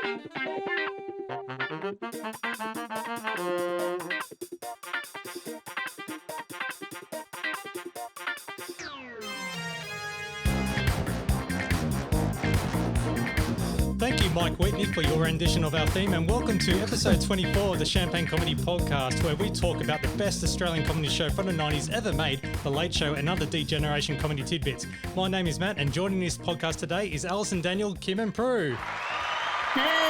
Thank you, Mike Whitney, for your rendition of our theme, and welcome to episode 24 of the Champagne Comedy Podcast, where we talk about the best Australian comedy show from the 90s ever made, The Late Show, and other D-Generation comedy tidbits. My name is Matt, and joining this podcast today is Alison, Daniel, Kim and Prue. Hey!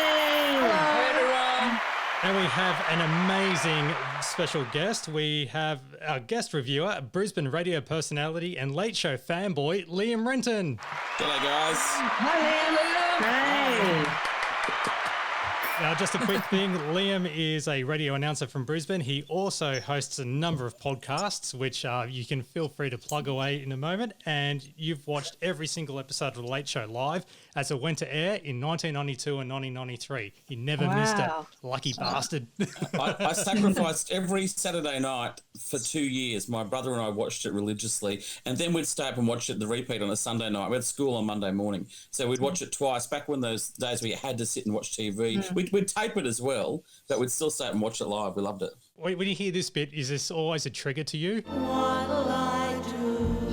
Hello, everyone! And we have an amazing special guest. We have our guest reviewer, Brisbane radio personality and Late Show fanboy, Liam Renton. G'day, guys. Hi, Liam. Hey. Now, just a quick thing, Liam is a radio announcer from Brisbane. He also hosts a number of podcasts, which you can feel free to plug away in a moment. And you've watched every single episode of The Late Show live as it went to air in 1992 and 1993. He never missed it. Lucky bastard. I sacrificed every Saturday night for 2 years. My brother and I watched it religiously. And then we'd stay up and watch it, the repeat, on a Sunday night. We had school on Monday morning. So we'd watch it twice, back when those days where you had to sit and watch TV. We'd tape it as well, but we'd still stay up and watch it live. We loved it. When you hear this bit, is this always a trigger to you? What'll I do?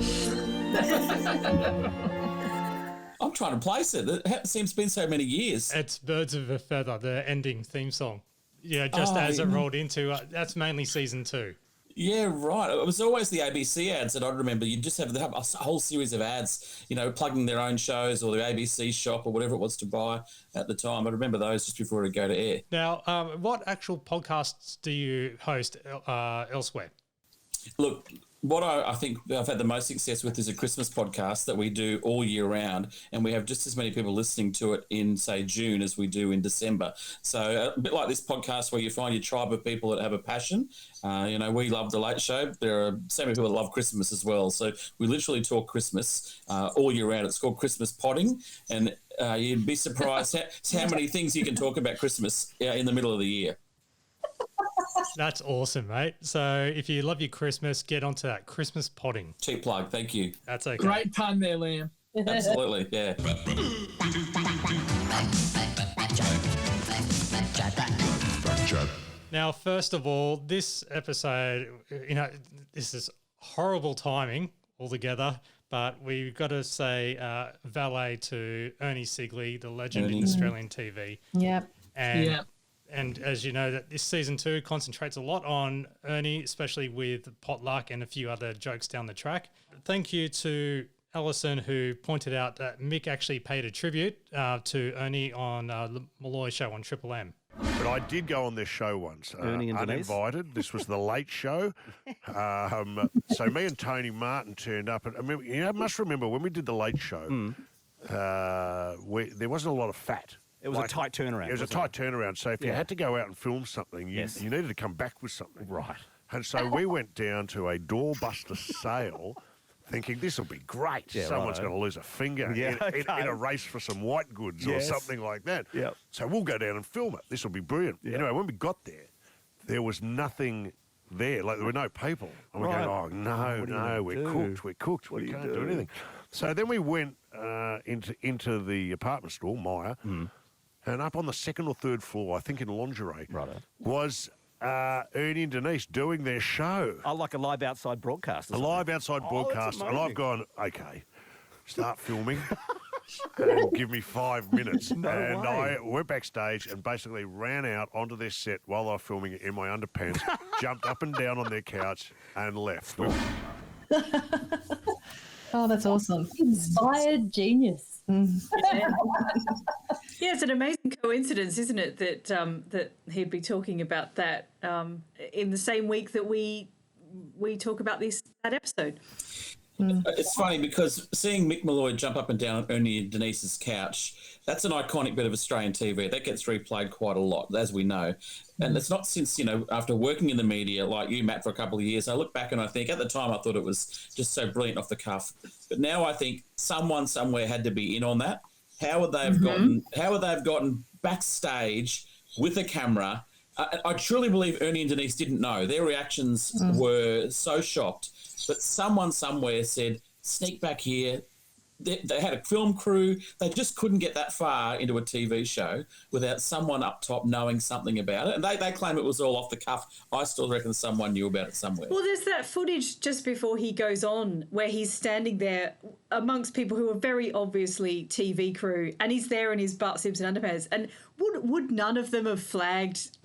I'm trying to place it. It seems to be so many years. It's Birds of a Feather, the ending theme song. Yeah, just as it rolled into, that's mainly season 2. Yeah, right. It was always the ABC ads that I remember. You'd just have a whole series of ads, plugging their own shows or the ABC shop or whatever it was to buy at the time. I remember those just before it would go to air. Now, what actual podcasts do you host elsewhere? Look, what I think I've had the most success with is a Christmas podcast that we do all year round, and we have just as many people listening to it in, say, June as we do in December. So a bit like this podcast where you find your tribe of people that have a passion. We love The Late Show. There are so many people that love Christmas as well. So we literally talk Christmas all year round. It's called Christmas Podding, and you'd be surprised how many things you can talk about Christmas in the middle of the year. That's awesome, mate. So if you love your Christmas, get onto that Christmas Podding. Cheap plug, thank you. That's okay. Great pun there, Liam. Absolutely, yeah. Now, first of all, this episode, this is horrible timing altogether, but we've got to say valet to Ernie Sigley, the legend in Australian TV. Yep. And as you know, that this season 2 concentrates a lot on Ernie, especially with potluck and a few other jokes down the track. Thank you to Alison, who pointed out that Mick actually paid a tribute to Ernie on the Malloy show on Triple M. But I did go on this show once, uninvited. This was The Late Show. So me and Tony Martin turned up. And I mean, you must remember when we did The Late Show, there wasn't a lot of fat. It was a tight turnaround. It was a tight turnaround. So if you had to go out and film something, you needed to come back with something. Right. And so we went down to a doorbuster sale thinking this will be great. Yeah, Someone's going to lose a finger in a race for some white goods or something like that. Yep. So we'll go down and film it. This will be brilliant. Yep. Anyway, when we got there was nothing there. Like, there were no people. And we're going, we're cooked. We can't do anything. So then we went into the apartment store, Myer, and up on the second or third floor, I think in lingerie, was Ernie and Denise doing their show. Oh, like a live outside broadcast. A live outside broadcast. And I've gone, okay, start filming and give me 5 minutes. I went backstage and basically ran out onto their set while they were filming it in my underpants, jumped up and down on their couch and left. Oh, that's awesome. Inspired genius. Yeah, it's an amazing coincidence, isn't it, that he'd be talking about that in the same week that we talk about that episode. It's funny because seeing Mick Malloy jump up and down on Ernie and Denise's couch, that's an iconic bit of Australian TV. That gets replayed quite a lot, as we know. And it's not since, after working in the media like you, Matt, for a couple of years, I look back and I think at the time I thought it was just so brilliant off the cuff. But now I think someone somewhere had to be in on that. How would they have gotten backstage with a camera? I truly believe Ernie and Denise didn't know. Their reactions were so shocked. But someone somewhere said, sneak back here, they had a film crew. They just couldn't get that far into a TV show without someone up top knowing something about it. And they claim it was all off the cuff. I still reckon someone knew about it somewhere. Well, there's that footage just before he goes on where he's standing there amongst people who are very obviously TV crew, and he's there in his Bart Simpson underpants. And would none of them have flagged?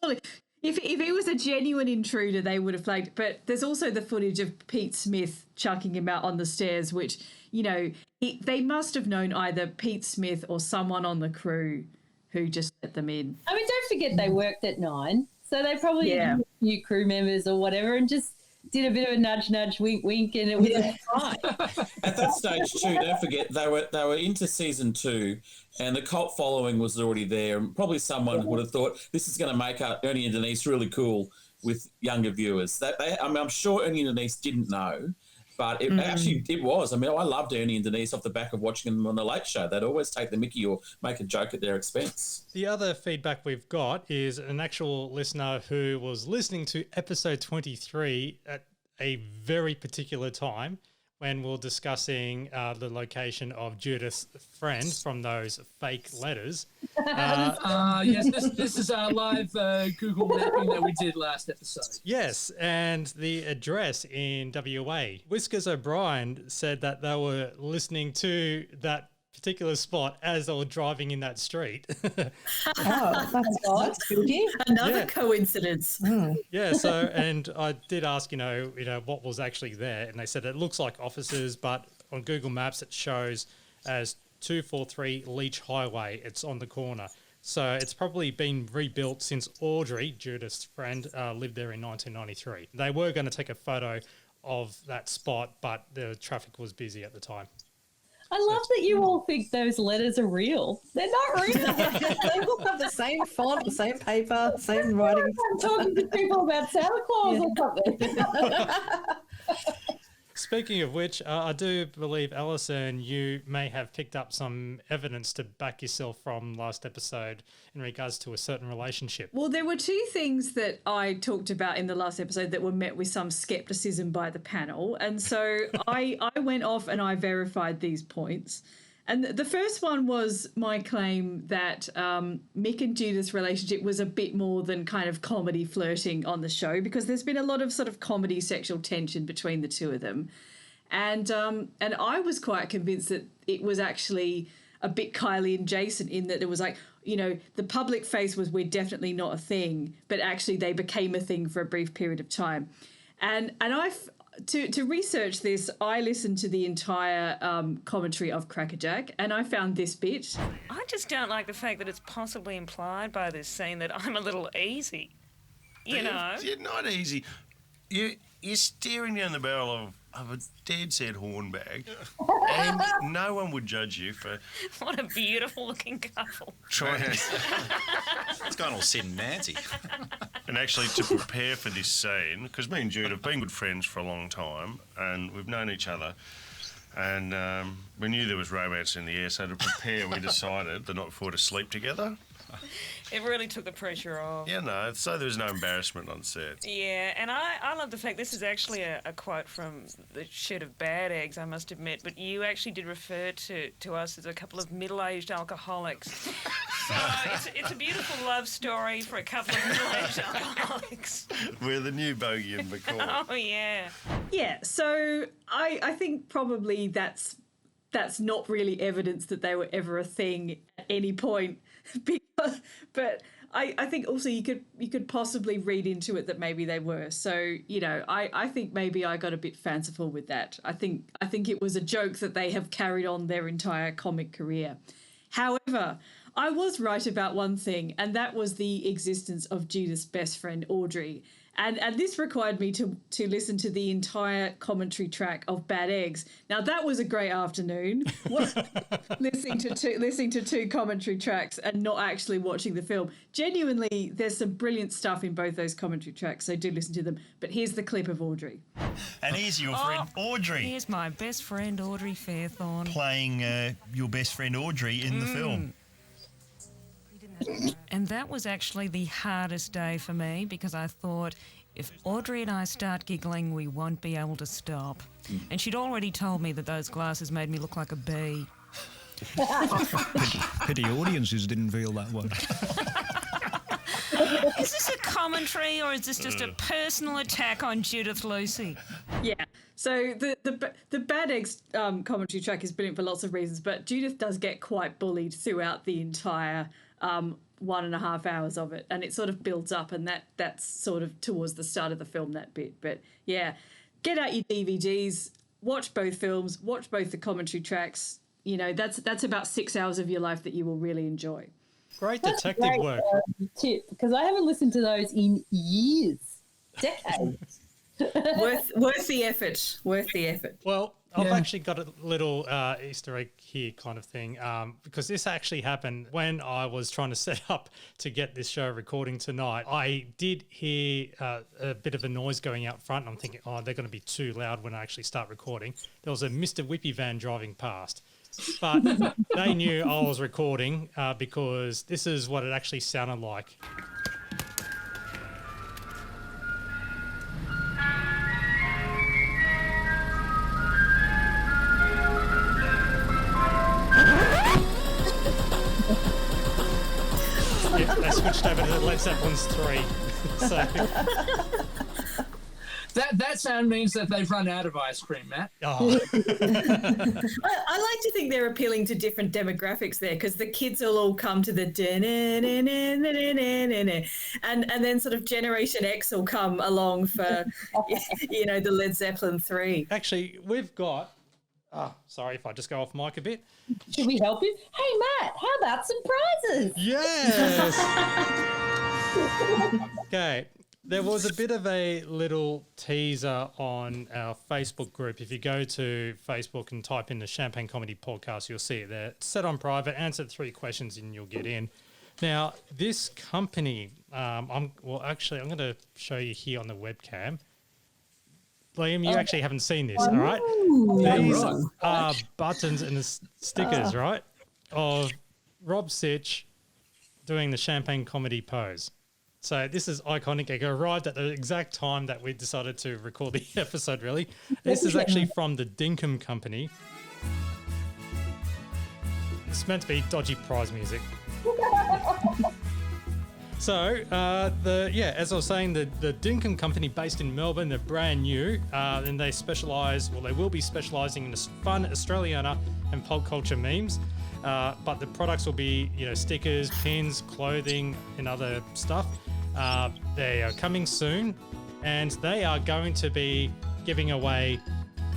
Surely. If he was a genuine intruder, they would have flagged. But there's also the footage of Pete Smith chucking him out on the stairs, which, you know, they must have known either Pete Smith or someone on the crew who just let them in. I mean, don't forget they worked at 9, so they probably knew a few crew members or whatever and just did a bit of a nudge, nudge, wink, wink, and it was fine. At that stage too, don't forget they were into season 2, and the cult following was already there. And probably someone would have thought this is going to make Ernie and Denise really cool with younger viewers. I'm sure Ernie and Denise didn't know, but it was. I mean, I loved Ernie and Denise off the back of watching them on the Late Show. They'd always take the mickey or make a joke at their expense. The other feedback we've got is an actual listener who was listening to episode 23 at a very particular time when we were discussing the location of Judith's friend from those fake letters. Yes, this is our live Google mapping that we did last episode. Yes, and the address in WA. Whiskers O'Brien said that they were listening to that particular spot as they were driving in that street. Oh, that's odd. Another coincidence. Yeah, so, and I did ask, you know, what was actually there, and they said it looks like offices, but on Google Maps it shows as 243 Leach Highway. It's on the corner. So it's probably been rebuilt since Audrey, Judith's friend, lived there in 1993. They were going to take a photo of that spot, but the traffic was busy at the time. I love that you all think those letters are real. They're not real. They all have the same font, the same paper, same writing. I'm talking to people about Santa Claus or something. Speaking of which, I do believe, Alison, you may have picked up some evidence to back yourself from last episode in regards to a certain relationship. Well, there were two things that I talked about in the last episode that were met with some skepticism by the panel. And so I went off and I verified these points. And the first one was my claim that Mick and Judith's relationship was a bit more than kind of comedy flirting on the show, because there's been a lot of sort of comedy sexual tension between the two of them. And I was quite convinced that it was actually a bit Kylie and Jason, in that it was like, you know, the public face was we're definitely not a thing, but actually they became a thing for a brief period of time. And to research this, I listened to the entire commentary of Crackerjack, and I found this bit. I just don't like the fact that it's possibly implied by this scene that I'm a little easy. You know? You're not easy. You're staring down the barrel of a dead-set hornbag, and no one would judge you for... What a beautiful-looking couple. Trying to... It's gone all Sid and Nancy. And actually, to prepare for this scene, because me and Jude have been good friends for a long time, and we've known each other, and we knew there was romance in the air, so to prepare, we decided the night before to sleep together. It really took the pressure off. Yeah, no, so there was no embarrassment on set. Yeah, and I love the fact this is actually a quote from the shed of Bad Eggs, I must admit, but you actually did refer to us as a couple of middle-aged alcoholics. So it's a beautiful love story for a couple of middle-aged alcoholics. We're the new Bogey and McCall. Oh, yeah. Yeah, so I think probably that's not really evidence that they were ever a thing at any point. But I think also you could possibly read into it that maybe they were. So, you know, I think maybe I got a bit fanciful with that. I think it was a joke that they have carried on their entire comic career. However, I was right about one thing, and that was the existence of Judith's best friend, Audrey. And this required me to listen to the entire commentary track of Bad Eggs. Now, that was a great afternoon, listening to two commentary tracks and not actually watching the film. Genuinely, there's some brilliant stuff in both those commentary tracks, so do listen to them. But here's the clip of Audrey. And here's your friend Audrey. Here's my best friend, Audrey Fairthorne. Playing your best friend Audrey in the film. And that was actually the hardest day for me, because I thought if Audrey and I start giggling, we won't be able to stop. And she'd already told me that those glasses made me look like a bee. Pity audiences didn't feel that way. Is this a commentary or is this just a personal attack on Judith Lucy? Yeah. So the Bad Eggs commentary track is brilliant for lots of reasons, but Judith does get quite bullied throughout the entire 1.5 hours of it, and it sort of builds up, and that's sort of towards the start of the film, that bit. But yeah, get out your DVDs, watch both films, watch both the commentary tracks. You know, that's about 6 hours of your life that you will really enjoy. Great detective work. Tip, because I haven't listened to those in years, decades. worth the effort. Worth the effort. Well, I've actually got a little Easter egg here kind of thing, because this actually happened when I was trying to set up to get this show recording tonight. I did hear a bit of a noise going out front, and I'm thinking, oh, they're going to be too loud when I actually start recording. There was a Mr. Whippy van driving past. But they knew I was recording because this is what it actually sounded like. Yeah, they switched over to Led Zeppelin's 3. So. That sound means that they've run out of ice cream, Matt. Oh. I like to think they're appealing to different demographics there, because the kids will all come to the and then sort of Generation X will come along for the Led Zeppelin 3. Actually, we've got. Sorry if I just go off mic a bit. Should we help you? Hey, Matt, how about some prizes? Yes. Okay. There was a bit of a little teaser on our Facebook group. If you go to Facebook and type in the Champagne Comedy Podcast, you'll see it there. It's set on private, answer the 3 questions and you'll get in. Now, this company, I'm going to show you here on the webcam. Liam, you actually haven't seen this, all right? These are buttons and the stickers, right, of Rob Sitch doing the Champagne Comedy pose. So this is iconic. It arrived at the exact time that we decided to record the episode, really. This is actually from the Dinkum Company. It's meant to be dodgy prize music. So, as I was saying, the Dinkum Company, based in Melbourne, they're brand new, and they will be specialising in fun Australiana and pop culture memes. But the products will be, stickers, pins, clothing, and other stuff. They are coming soon, and they are going to be giving away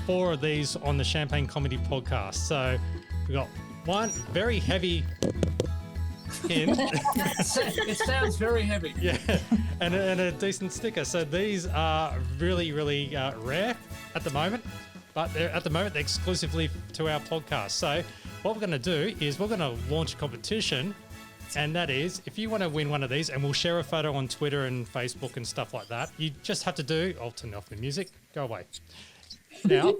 4 of these on the Champagne Comedy Podcast. So we've got one very heavy pin. It sounds very heavy. Yeah, and a decent sticker. So these are really, really rare at the moment, but they're exclusively to our podcast. So what we're going to do is we're going to launch a competition, and that is, if you want to win one of these, and we'll share a photo on Twitter and Facebook and stuff like that, you just have to do... I'll turn off the music. Go away. Now,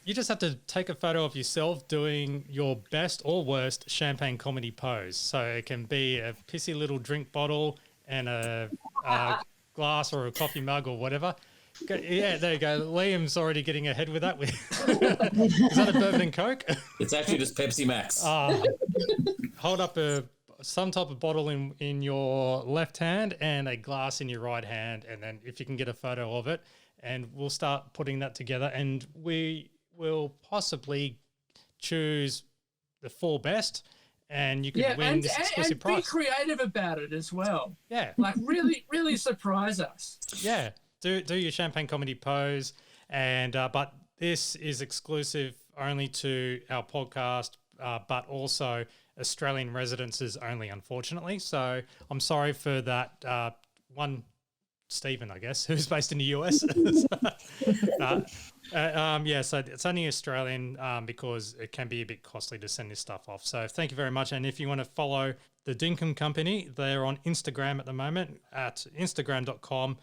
you just have to take a photo of yourself doing your best or worst champagne comedy pose. So it can be a pissy little drink bottle and a glass or a coffee mug or whatever. Yeah, there you go. Liam's already getting ahead with that. Is that a bourbon and Coke? It's actually just Pepsi Max. Hold up some type of bottle in your left hand and a glass in your right hand, and then if you can get a photo of it, and we'll start putting that together, and we will possibly choose the 4 best, and you can win this exclusive prize. And be creative about it as well. Yeah. Like really, really surprise us. Yeah. Do your champagne comedy pose, and but this is exclusive only to our podcast, but also Australian residences only, unfortunately. So I'm sorry for that one, Stephen, I guess, who's based in the US. So it's only Australian because it can be a bit costly to send this stuff off. So thank you very much. And if you want to follow the Dinkum Company, they're on Instagram at the moment at instagram.com.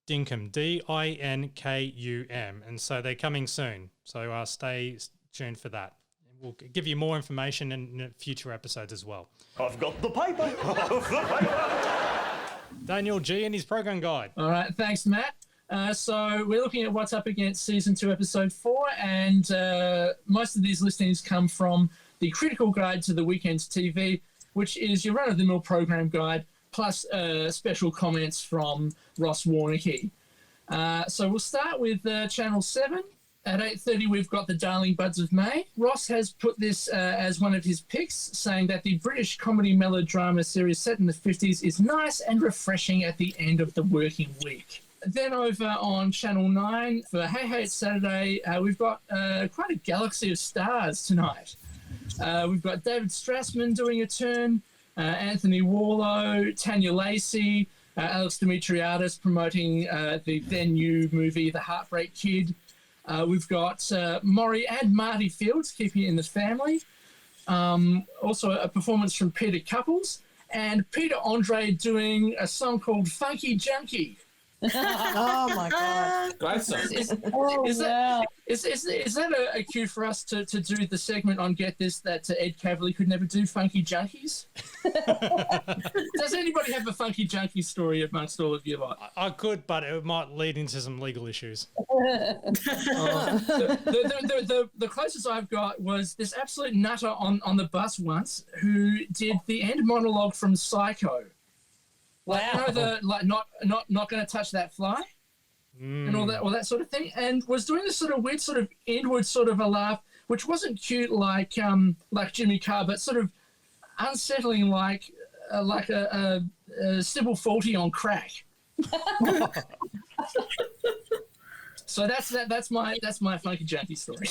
Dinkum, Dinkum, and so they're coming soon. So stay tuned for that. We'll give you more information in future episodes as well. I've got the paper. Daniel G and his program guide. All right, thanks, Matt. So we're looking at what's up against Season 2, Episode 4, and most of these listings come from the Critical Guide to the Weekend's TV, which is your run-of-the-mill program guide, plus special comments from Ross Warnicky. So we'll start with Channel 7. At 8:30, we've got The Darling Buds of May. Ross has put this as one of his picks, saying that the British comedy melodrama series set in the 50s is nice and refreshing at the end of the working week. Then over on Channel 9, for Hey Hey It's Saturday, we've got quite a galaxy of stars tonight. We've got David Strassman doing a turn, Anthony Warlow, Tanya Lacey, Alex Dimitriadis promoting the then new movie The Heartbreak Kid. We've got Maury and Marty Fields keeping it in the family. Also a performance from Peter Couples and Peter Andre doing a song called Funky Junkie. Oh my God! Great song. Is that a cue for us to do the segment on Get This that Ed Cavalier could never do, Funky Junkies? Does anybody have a Funky Junkie story amongst all of you lot? I could, but it might lead into some legal issues. The closest I've got was this absolute nutter on the bus once who did the end monologue from Psycho. Wow. You know, the not going to touch that fly, and all that sort of thing, and was doing this sort of weird, sort of inward sort of a laugh, which wasn't cute like Jimmy Carr, but sort of unsettling like a Sybil Forty on crack. So that's my Funky Junkie story.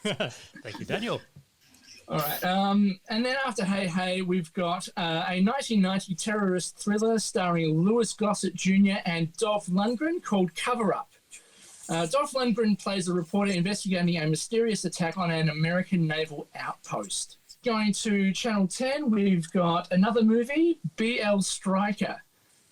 Thank you, Daniel. All right. And then after Hey Hey, we've got a 1990 terrorist thriller starring Louis Gossett Jr. and Dolph Lundgren called Cover Up. Dolph Lundgren plays a reporter investigating a mysterious attack on an American naval outpost. Going to Channel 10, we've got another movie, BL Striker.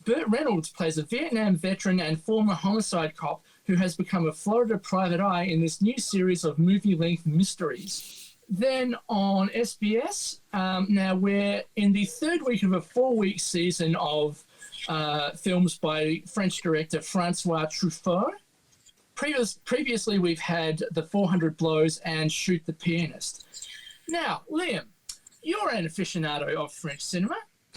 Burt Reynolds plays a Vietnam veteran and former homicide cop who has become a Florida private eye in this new series of movie-length mysteries. Then on SBS, now we're in the third week of a 4-week season of films by French director Francois Truffaut. Previously, we've had The 400 Blows and Shoot the Pianist. Now, Liam, you're an aficionado of French cinema.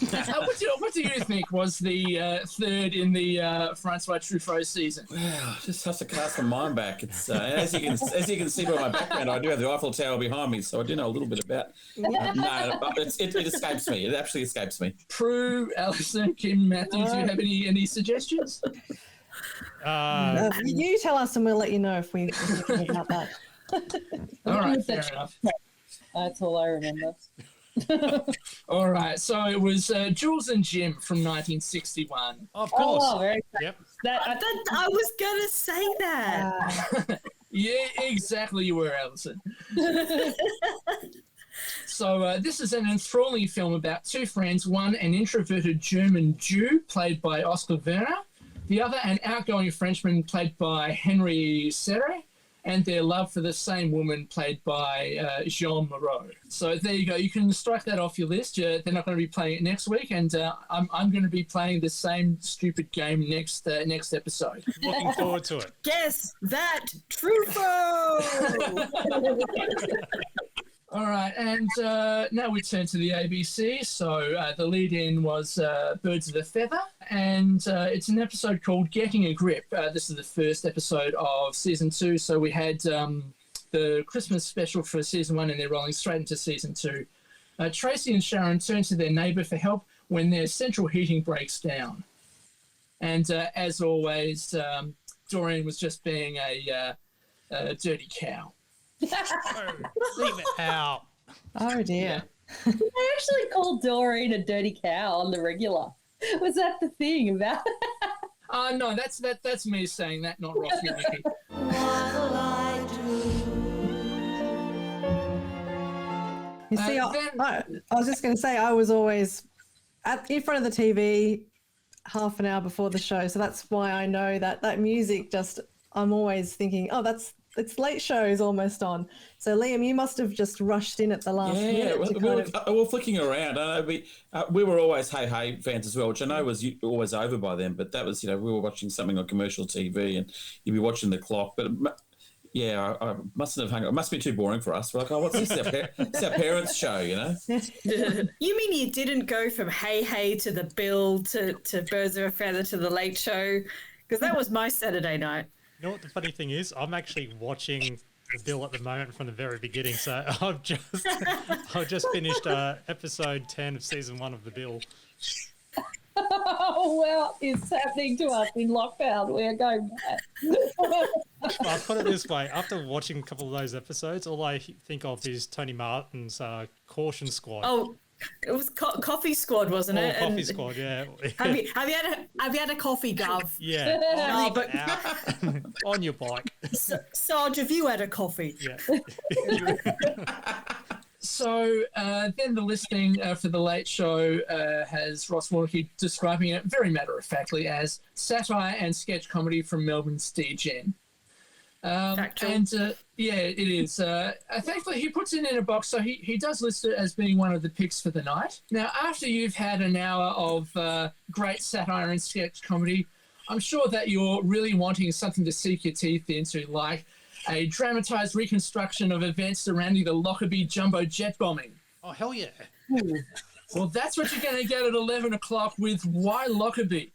What do you think was the third in the Francois Truffaut season? Well, just have to cast my mind back. It's as you can see by my background, I do have the Eiffel Tower behind me, so I do know a little bit about. No, it escapes me. It absolutely escapes me. Prue, Alison, Kim, Matthew, do you have any suggestions? You tell us, and we'll let you know if we think about that. All right, fair enough. That's all I remember. All right, so it was Jules and Jim from 1961. Of course. Oh, very Yep. I was going to say that. Yeah, exactly. You were, Alison. So this is an enthralling film about two friends, one an introverted German Jew played by Oscar Werner, the other an outgoing Frenchman played by Henry Serre, and their love for the same woman played by Jean Moreau. So there you go. You can strike that off your list. They're not going to be playing it next week, and I'm going to be playing the same stupid game next episode. Looking forward to it. Guess that Truffaut! All right, and now we turn to the ABC. So the lead-in was Birds of a Feather, and it's an episode called Getting a Grip. This is the first episode of Season 2, so we had the Christmas special for Season 1, and they're rolling straight into Season 2. Tracy and Sharon turn to their neighbour for help when their central heating breaks down. And as always, Doreen was just being a dirty cow. Leave it out. Oh dear. They actually called Doreen a dirty cow on the regular. Was that the thing about? No, that's me saying that, not Ross Warnicky. You see, I was just going to say I was always in front of the TV half an hour before the show, so that's why I know that music. I'm always thinking, oh, that's it's late show is almost on. So Liam, you must have just rushed in at the last minute. We were flicking around. I know we were always Hey fans as well, which I know was always over by then. But that was, we were watching something on commercial TV, and you'd be watching the clock. But yeah, I mustn't have hung. It must be too boring for us. We're like, oh, what's this? It's our parents' show, You mean you didn't go from Hey to the Bill to Birds of a Feather to the Late Show? Because that was my Saturday night. You know what the funny thing is? I'm actually watching the Bill at the moment from the very beginning. So I've just finished episode 10 of season 1 of the Bill. Oh, well, it's happening to us in lockdown. We're going mad. Well, I'll put it this way. After watching a couple of those episodes, all I think of is Tony Martin's Caution Squad. Oh, it was Coffee Squad, wasn't it? Coffee Squad, yeah. Have you had a coffee, Gov? Yeah. No, but on your bike. Sarge, have you had a coffee? Yeah. So then the listing for the Late Show has Ross Warnocky describing it very matter-of-factly as satire and sketch comedy from Melbourne's DGen. And yeah, it is. Thankfully, he puts it in a box, so he does list it as being one of the picks for the night. Now, after you've had an hour of great satire and sketch comedy, I'm sure that you're really wanting something to sink your teeth into, like a dramatised reconstruction of events surrounding the Lockerbie jumbo jet bombing. Oh, hell yeah. Well, that's what you're going to get at 11 o'clock with Why Lockerbie?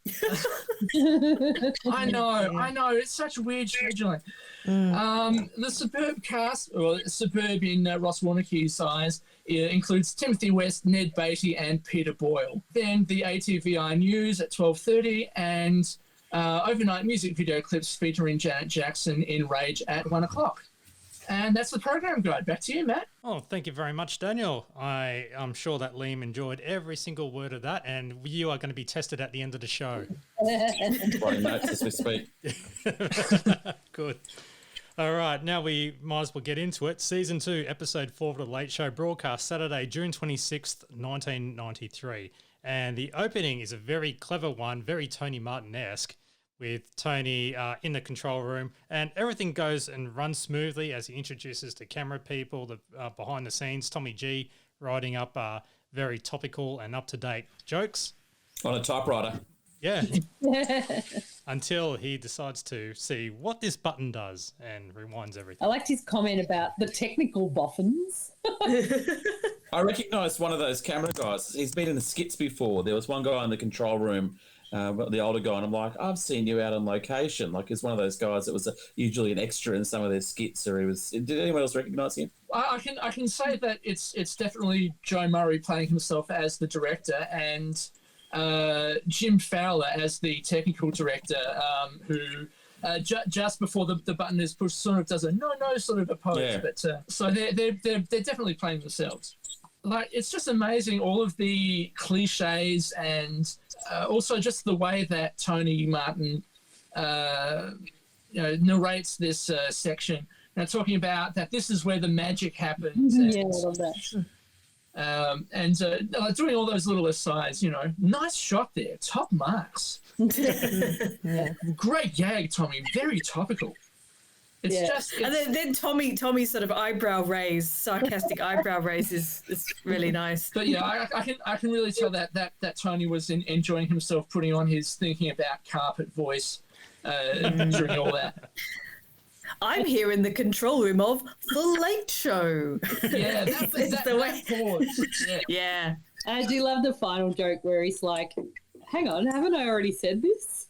I know. It's such weird scheduling. The superb cast, or superb in Ross Warnocky's eyes, includes Timothy West, Ned Beatty, and Peter Boyle. Then the ATVI News at 12:30 and overnight music video clips featuring Janet Jackson in Rage at 1 o'clock. And that's the program guide. Back to you, Matt. Oh, thank you very much, Daniel. I'm sure that Liam enjoyed every single word of that, and you are going to be tested at the end of the show. Writing notes as we speak. Good. All right, now we might as well get into it. Season 2, Episode 4 of The Late Show, broadcast Saturday, June 26th, 1993. And the opening is a very clever one, very Tony Martin-esque, with Tony in the control room, and everything goes and runs smoothly as he introduces the camera people, the behind the scenes, Tommy G writing up very topical and up-to-date jokes. On a typewriter. Yeah. Until he decides to see what this button does and rewinds everything. I liked his comment about the technical boffins. I recognised one of those camera guys. He's been in the skits before. There was one guy in the control room, the older guy, and I'm like, I've seen you out on location. Like, he's one of those guys that was usually an extra in some of their skits, or he was. Did anyone else recognise him? I can say that it's definitely Joe Murray playing himself as the director, and Jim Fowler as the technical director, who just before the button is pushed, sort of does a no sort of a pose. Yeah. But so they're definitely playing themselves. Like, it's just amazing, all of the cliches and also just the way that Tony Martin narrates this section. Now, talking about that this is where the magic happens. Yeah, I love that. And doing all those little asides, nice shot there, top marks. Yeah. Great gag, Tommy, very topical. And then Tommy's sort of eyebrow raise, sarcastic eyebrow raise is really nice. But yeah, I can really tell that Tony was enjoying himself putting on his thinking about carpet voice during all that. I'm here in the control room of The Late Show. Yeah, that's the way. Yeah. I do love the final joke where he's like, hang on, haven't I already said this?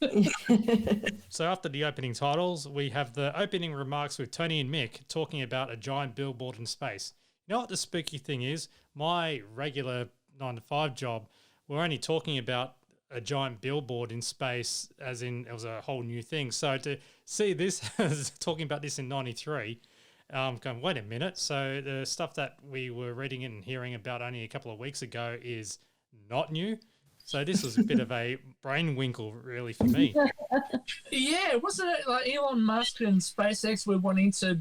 So after the opening titles, we have the opening remarks with Tony and Mick talking about a giant billboard in space. You know what the spooky thing is? My regular 9-to-5 job, we're only talking about a giant billboard in space, as in it was a whole new thing. So to see this, talking about this in 93, going, wait a minute. So the stuff that we were reading and hearing about only a couple of weeks ago is not new. So this was a bit of a brain winkle, really, for me. Yeah, wasn't it like Elon Musk and SpaceX were wanting to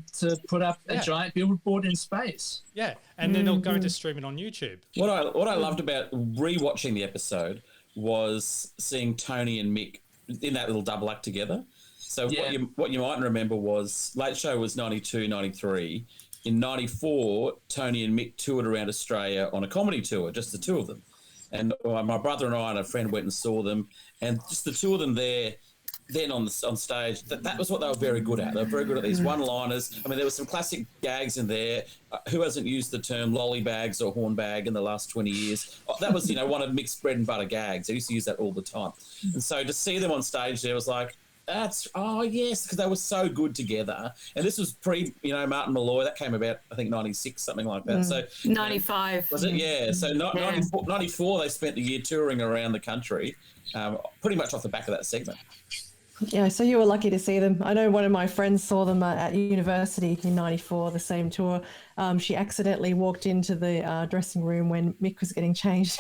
put up a giant billboard in space? Yeah, and then they're going to stream it on YouTube. What I loved about rewatching the episode was seeing Tony and Mick in that little double act together. So what you might remember was Late Show was 92, 93. In 94, Tony and Mick toured around Australia on a comedy tour, just the two of them. And my brother and I and a friend went and saw them, and just the two of them there, then on stage, that was what they were very good at. They were very good at these one-liners. I mean, there were some classic gags in there. Who hasn't used the term lolly bags or horn bag in the last 20 years? That was, one of Mick's bread and butter gags. They used to use that all the time. And so to see them on stage there was like, yes, because they were so good together. And this was pre, Martin Malloy. That came about, I think, 96, something like that. So 95. Was it? Yeah. So 94, they spent the year touring around the country, pretty much off the back of that segment. Yeah, so you were lucky to see them. I know one of my friends saw them at university in 94, the same tour. She accidentally walked into the dressing room when Mick was getting changed.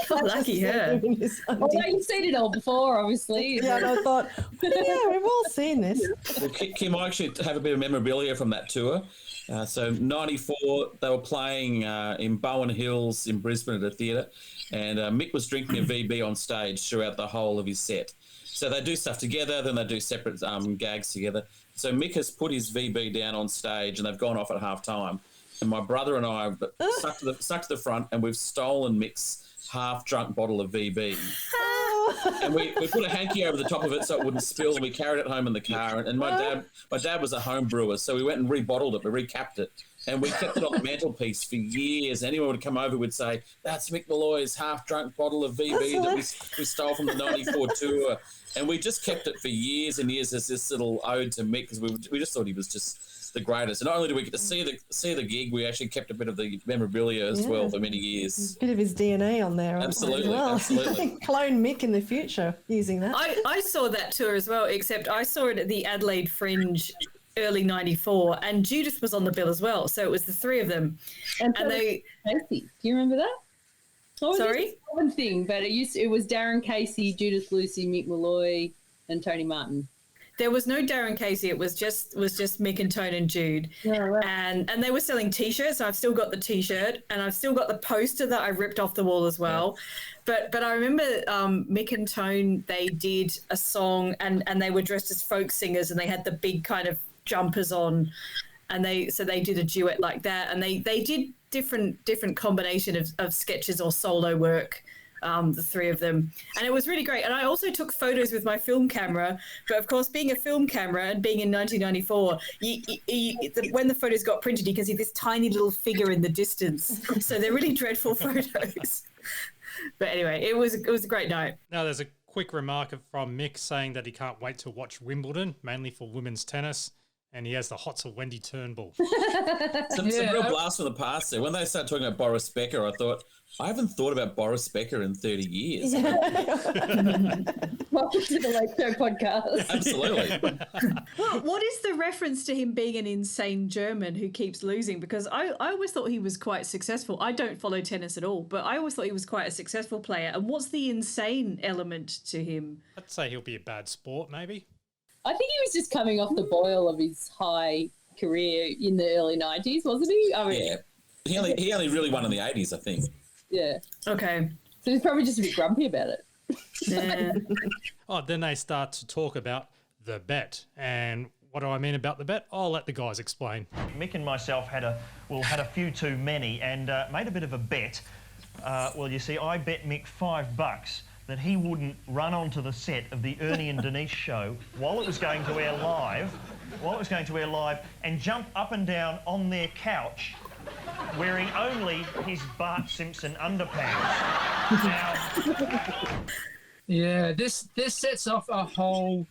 Lucky her. Well, you've seen it all before, obviously. Yeah, and I thought, we've all seen this. Well, Kim, I actually have a bit of memorabilia from that tour. So 94, they were playing in Bowen Hills in Brisbane at a theatre, and Mick was drinking a VB on stage throughout the whole of his set. So they do stuff together, then they do separate gags together. So Mick has put his VB down on stage, and they've gone off at half time. And my brother and I have stuck to the front, and we've stolen Mick's half-drunk bottle of VB. And we put a hanky over the top of it so it wouldn't spill, and we carried it home in the car. And my dad was a home brewer, so we went and rebottled it, we recapped it. And we kept it on the mantelpiece for years. Anyone would come over would say, that's Mick Malloy's half-drunk bottle of VB that we stole from the 94 tour. And we just kept it for years and years as this little ode to Mick, because we just thought he was just the greatest. And not only did we get to see the gig, we actually kept a bit of the memorabilia as well for many years. A bit of his DNA on there. Absolutely, absolutely. Clone Mick in the future using that. I saw that tour as well, except I saw it at the Adelaide Fringe early 94, and Judith was on the bill as well. So it was the three of them. And they... Casey, do you remember that? Sorry? One thing, but it was Darren Casey, Judith Lucy, Mick Malloy, and Tony Martin. There was no Darren Casey. It was just Mick and Tone and Jude. Yeah, right. And they were selling T-shirts. So I've still got the T-shirt, and I've still got the poster that I ripped off the wall as well. Yeah. But I remember Mick and Tone, they did a song, and they were dressed as folk singers, and they had the big kind of jumpers on, and they did a duet like that, and they did different combination of sketches or solo work. The three of them, and it was really great. And I also took photos with my film camera, but of course, being a film camera and being in 1994, when the photos got printed, you can see this tiny little figure in the distance. So they're really dreadful photos. But anyway, it was a great night. Now there's a quick remark from Mick saying that he can't wait to watch Wimbledon, mainly for women's tennis. And he has the hots of Wendy Turnbull. Some real blast from the past there. When they started talking about Boris Becker, I thought, I haven't thought about Boris Becker in 30 years. Yeah. Welcome to the Late Show podcast. Absolutely. Well, what is the reference to him being an insane German who keeps losing? Because I always thought he was quite successful. I don't follow tennis at all, but I always thought he was quite a successful player. And what's the insane element to him? I'd say he'll be a bad sport, maybe. I think he was just coming off the boil of his high career in the early 90s, wasn't he? I mean, yeah. He only really won in the 80s, I think. Yeah. Okay. So he's probably just a bit grumpy about it. Yeah. Then they start to talk about the bet. And what do I mean about the bet? I'll let the guys explain. Mick and myself had a few too many and made a bit of a bet. You see, I bet Mick $5 that he wouldn't run onto the set of the Ernie and Denise show while it was going to air live, and jump up and down on their couch wearing only his Bart Simpson underpants. Yeah, this sets off a whole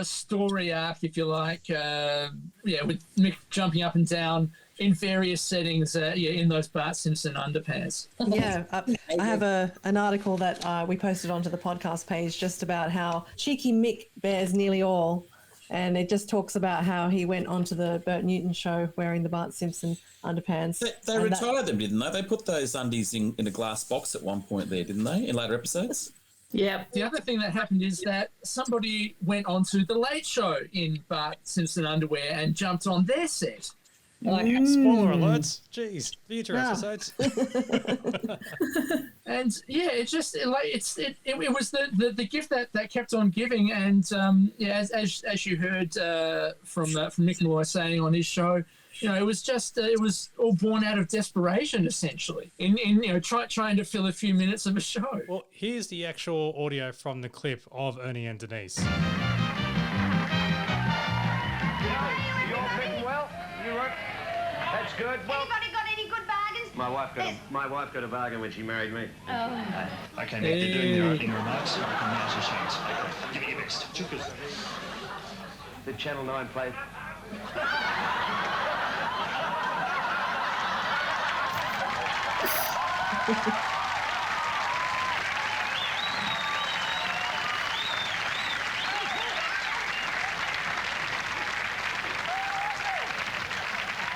story arc, if you like. With Mick jumping up and down in various settings, in those Bart Simpson underpants. Yeah, I have an article that we posted onto the podcast page just about how cheeky Mick bears nearly all, and it just talks about how he went onto the Bert Newton show wearing the Bart Simpson underpants. They retired them, didn't they? They put those undies in a glass box at one point there, didn't they, in later episodes? Yeah. The other thing that happened is that somebody went onto The Late Show in Bart Simpson underwear and jumped on their set. Spoiler alerts. Jeez, future episodes. And yeah, it was the gift that kept on giving. And as you heard from Mick Malloy saying on his show, it was all born out of desperation, essentially, in trying to fill a few minutes of a show. Well, here's the actual audio from the clip of Ernie and Denise. You all fitting well? You right? That's good. Well, anybody got any good bargains? my wife got a bargain when she married me. Okay, Nick, they're doing their opening remarks. Now's your chance. Give it your best. Did Channel 9 play?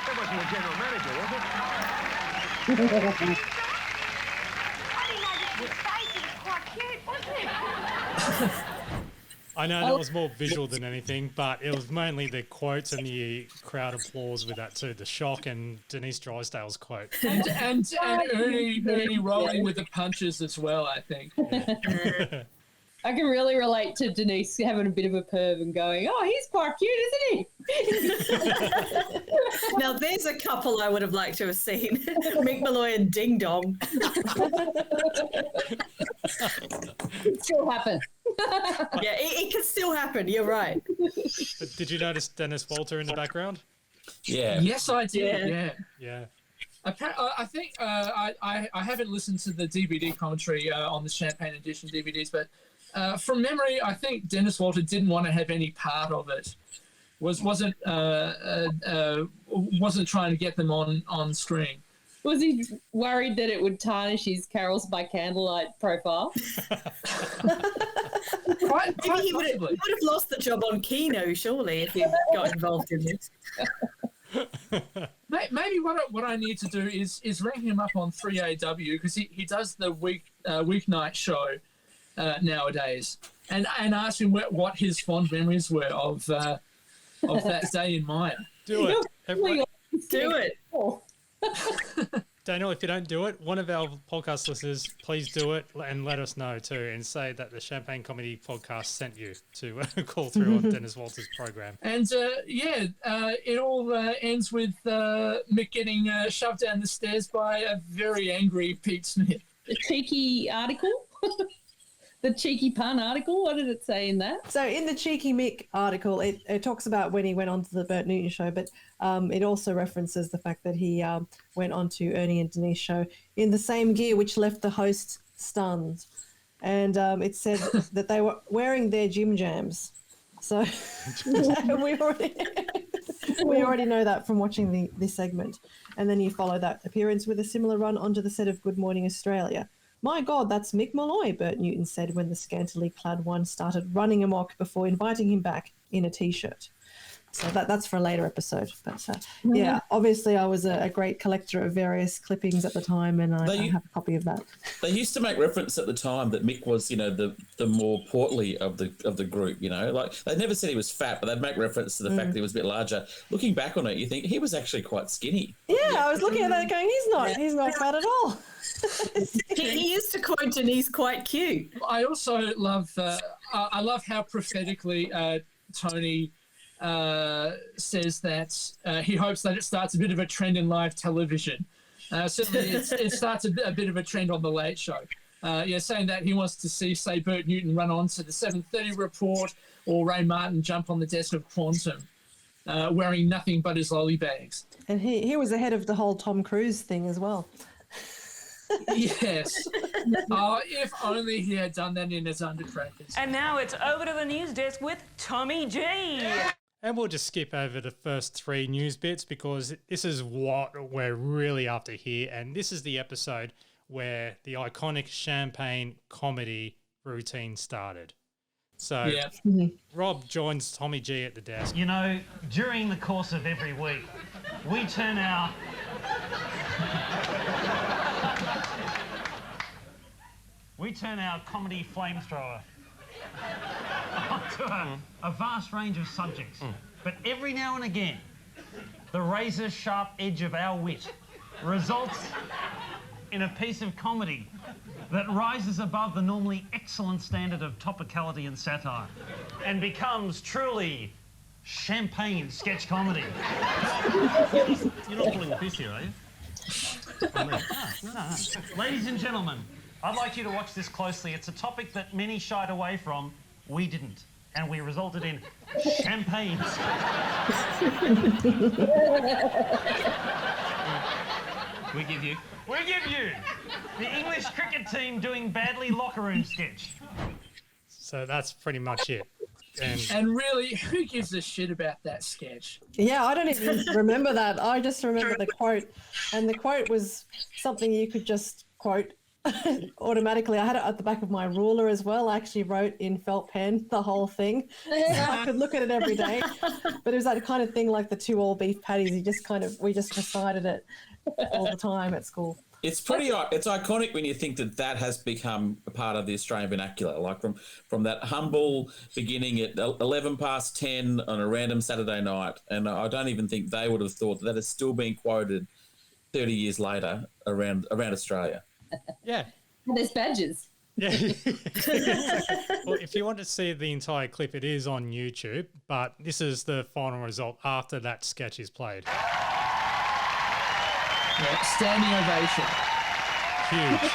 That wasn't the general manager, was it? I didn't know this face. It was quite cute, wasn't it? I know that was more visual than anything, but it was mainly the quotes and the crowd applause with that too. The shock and Denise Drysdale's quote. And Ernie rolling with the punches as well, I think. Yeah. I can really relate to Denise having a bit of a perv and going, "Oh, he's quite cute, isn't he?" Now, there's a couple I would have liked to have seen. Mick Malloy and Ding Dong. It still happen. Yeah, it can still happen. You're right. But did you notice Dennis Walter in the background? Yeah. Yes, I did. Yeah. I think I haven't listened to the DVD commentary on the Champagne Edition DVDs, but from memory, I think Dennis Walter didn't want to have any part of it. Wasn't trying to get them on screen. Was he worried that it would tarnish his Carols by Candlelight profile? Maybe he would have lost the job on Kino, surely, if he got involved in this. Maybe what I need to do is ring him up on 3AW, because he does the weeknight show nowadays, and ask him what his fond memories were of that day in Maya. Do it. Everyone, do it. Daniel, if you don't do it, one of our podcast listeners, please do it and let us know too, and say that the Champagne Comedy Podcast sent you to call through on Dennis Walter's program. And it all ends with Mick getting shoved down the stairs by a very angry Pete Smith. The cheeky article? The cheeky pun article? What did it say in that? So in the Cheeky Mick article, it talks about when he went on to the Bert Newton show, but it also references the fact that he went on to Ernie and Denise show in the same gear, which left the host stunned. And it said that they were wearing their gym jams. So we already know that from watching this segment. And then you follow that appearance with a similar run onto the set of Good Morning Australia. "My God, that's Mick Malloy," Bert Newton said when the scantily clad one started running amok before inviting him back in a T-shirt. So that's for a later episode. But yeah, obviously I was a great collector of various clippings at the time, and I have a copy of that. They used to make reference at the time that Mick was, the more portly of the group. Like they never said he was fat, but they'd make reference to the fact that he was a bit larger. Looking back on it, you think he was actually quite skinny. Yeah, I was looking at that going, he's not fat at all. He used to coin Denise quite cute. I also love I love how prophetically Tony says that he hopes that it starts a bit of a trend in live television. Certainly it starts a bit of a trend on The Late Show. Saying that he wants to see, say, Bert Newton run on to the 7:30 report, or Ray Martin jump on the desk of Quantum wearing nothing but his lolly bags. And he was ahead of the whole Tom Cruise thing as well. Yes. If only he had done that in his undercrackers. And now it's over to the news desk with Tommy G. And we'll just skip over the first three news bits because this is what we're really after here. And this is the episode where the iconic Champagne comedy routine started. So Rob joins Tommy G at the desk. During the course of every week, we turn our... We turn our comedy flamethrower onto a vast range of subjects. But every now and again, the razor-sharp edge of our wit results in a piece of comedy that rises above the normally excellent standard of topicality and satire and becomes truly champagne sketch comedy. You're not pulling the piss here, are you? No. Ladies and gentlemen, I'd like you to watch this closely. It's a topic that many shied away from. We didn't. And we resulted in champagne. We give you the English cricket team doing badly locker room sketch. So that's pretty much it. And really, who gives a shit about that sketch? Yeah, I don't even remember that. I just remember the quote. And the quote was something you could just quote automatically. I had it at the back of my ruler as well. I actually wrote in felt pen the whole thing. So I could look at it every day. But it was that kind of thing like the 2 all beef patties. We just recited it all the time at school. It's it's iconic when you think that has become a part of the Australian vernacular, like from that humble beginning at 11 past 10 on a random Saturday night. And I don't even think they would have thought that is still being quoted 30 years later around Australia. Yeah. And there's badges. Yeah. Well, if you want to see the entire clip, it is on YouTube, but this is the final result after that sketch is played. Yeah, standing ovation. Huge.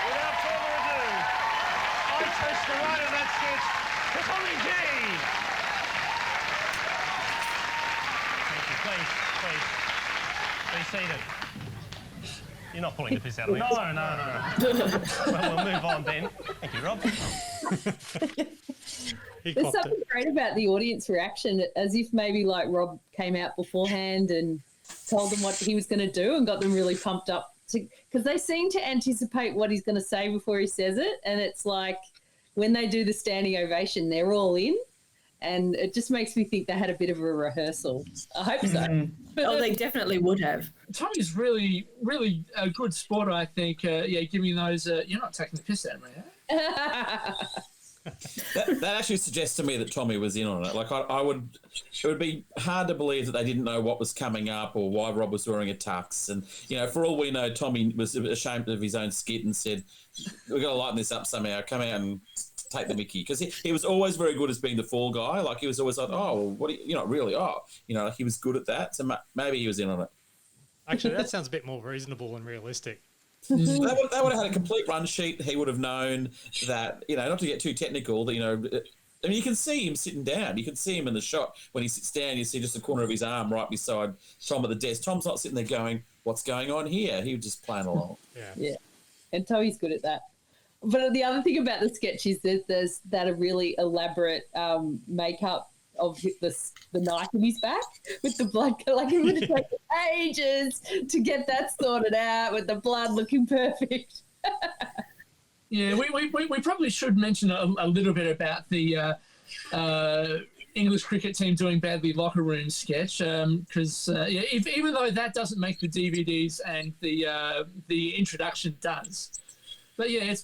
Without further ado, I toast the writer of that sketch, Tommy G. Thank you. Please seated. You're not pulling the piss out of me. No. Well, we'll move on then. Thank you, Rob. There's something great about the audience reaction, as if maybe like Rob came out beforehand and told them what he was going to do and got them really pumped up, because they seem to anticipate what he's going to say before he says it. And it's like when they do the standing ovation, they're all in. And it just makes me think they had a bit of a rehearsal. I hope so. Oh, they definitely would have. Tommy's really, really a good sport, I think. Giving those, you're not taking the piss out of me, That actually suggests to me that Tommy was in on it. Like it would be hard to believe that they didn't know what was coming up or why Rob was wearing a tux. And, for all we know, Tommy was ashamed of his own skit and said, we've got to lighten this up somehow. Come out and take the mickey, because he was always very good as being the fall guy. Like he was always like, oh, well, what? You're not really. Oh, like he was good at that. So maybe he was in on it. Actually, that sounds a bit more reasonable and realistic. They would have had a complete run sheet. He would have known that, not to get too technical, that, I mean, you can see him sitting down. You can see him in the shot. When he sits down, you see just the corner of his arm right beside Tom at the desk. Tom's not sitting there going, what's going on here? He was just playing along. Yeah. And Tommy's good at that. But the other thing about the sketch is that there's that really elaborate makeup of the knife in his back with the blood. Like it would have taken ages to get that sorted out with the blood looking perfect. Yeah, we probably should mention a little bit about the English cricket team doing badly locker room sketch, because even though that doesn't make the DVDs and the introduction does. But yeah, it's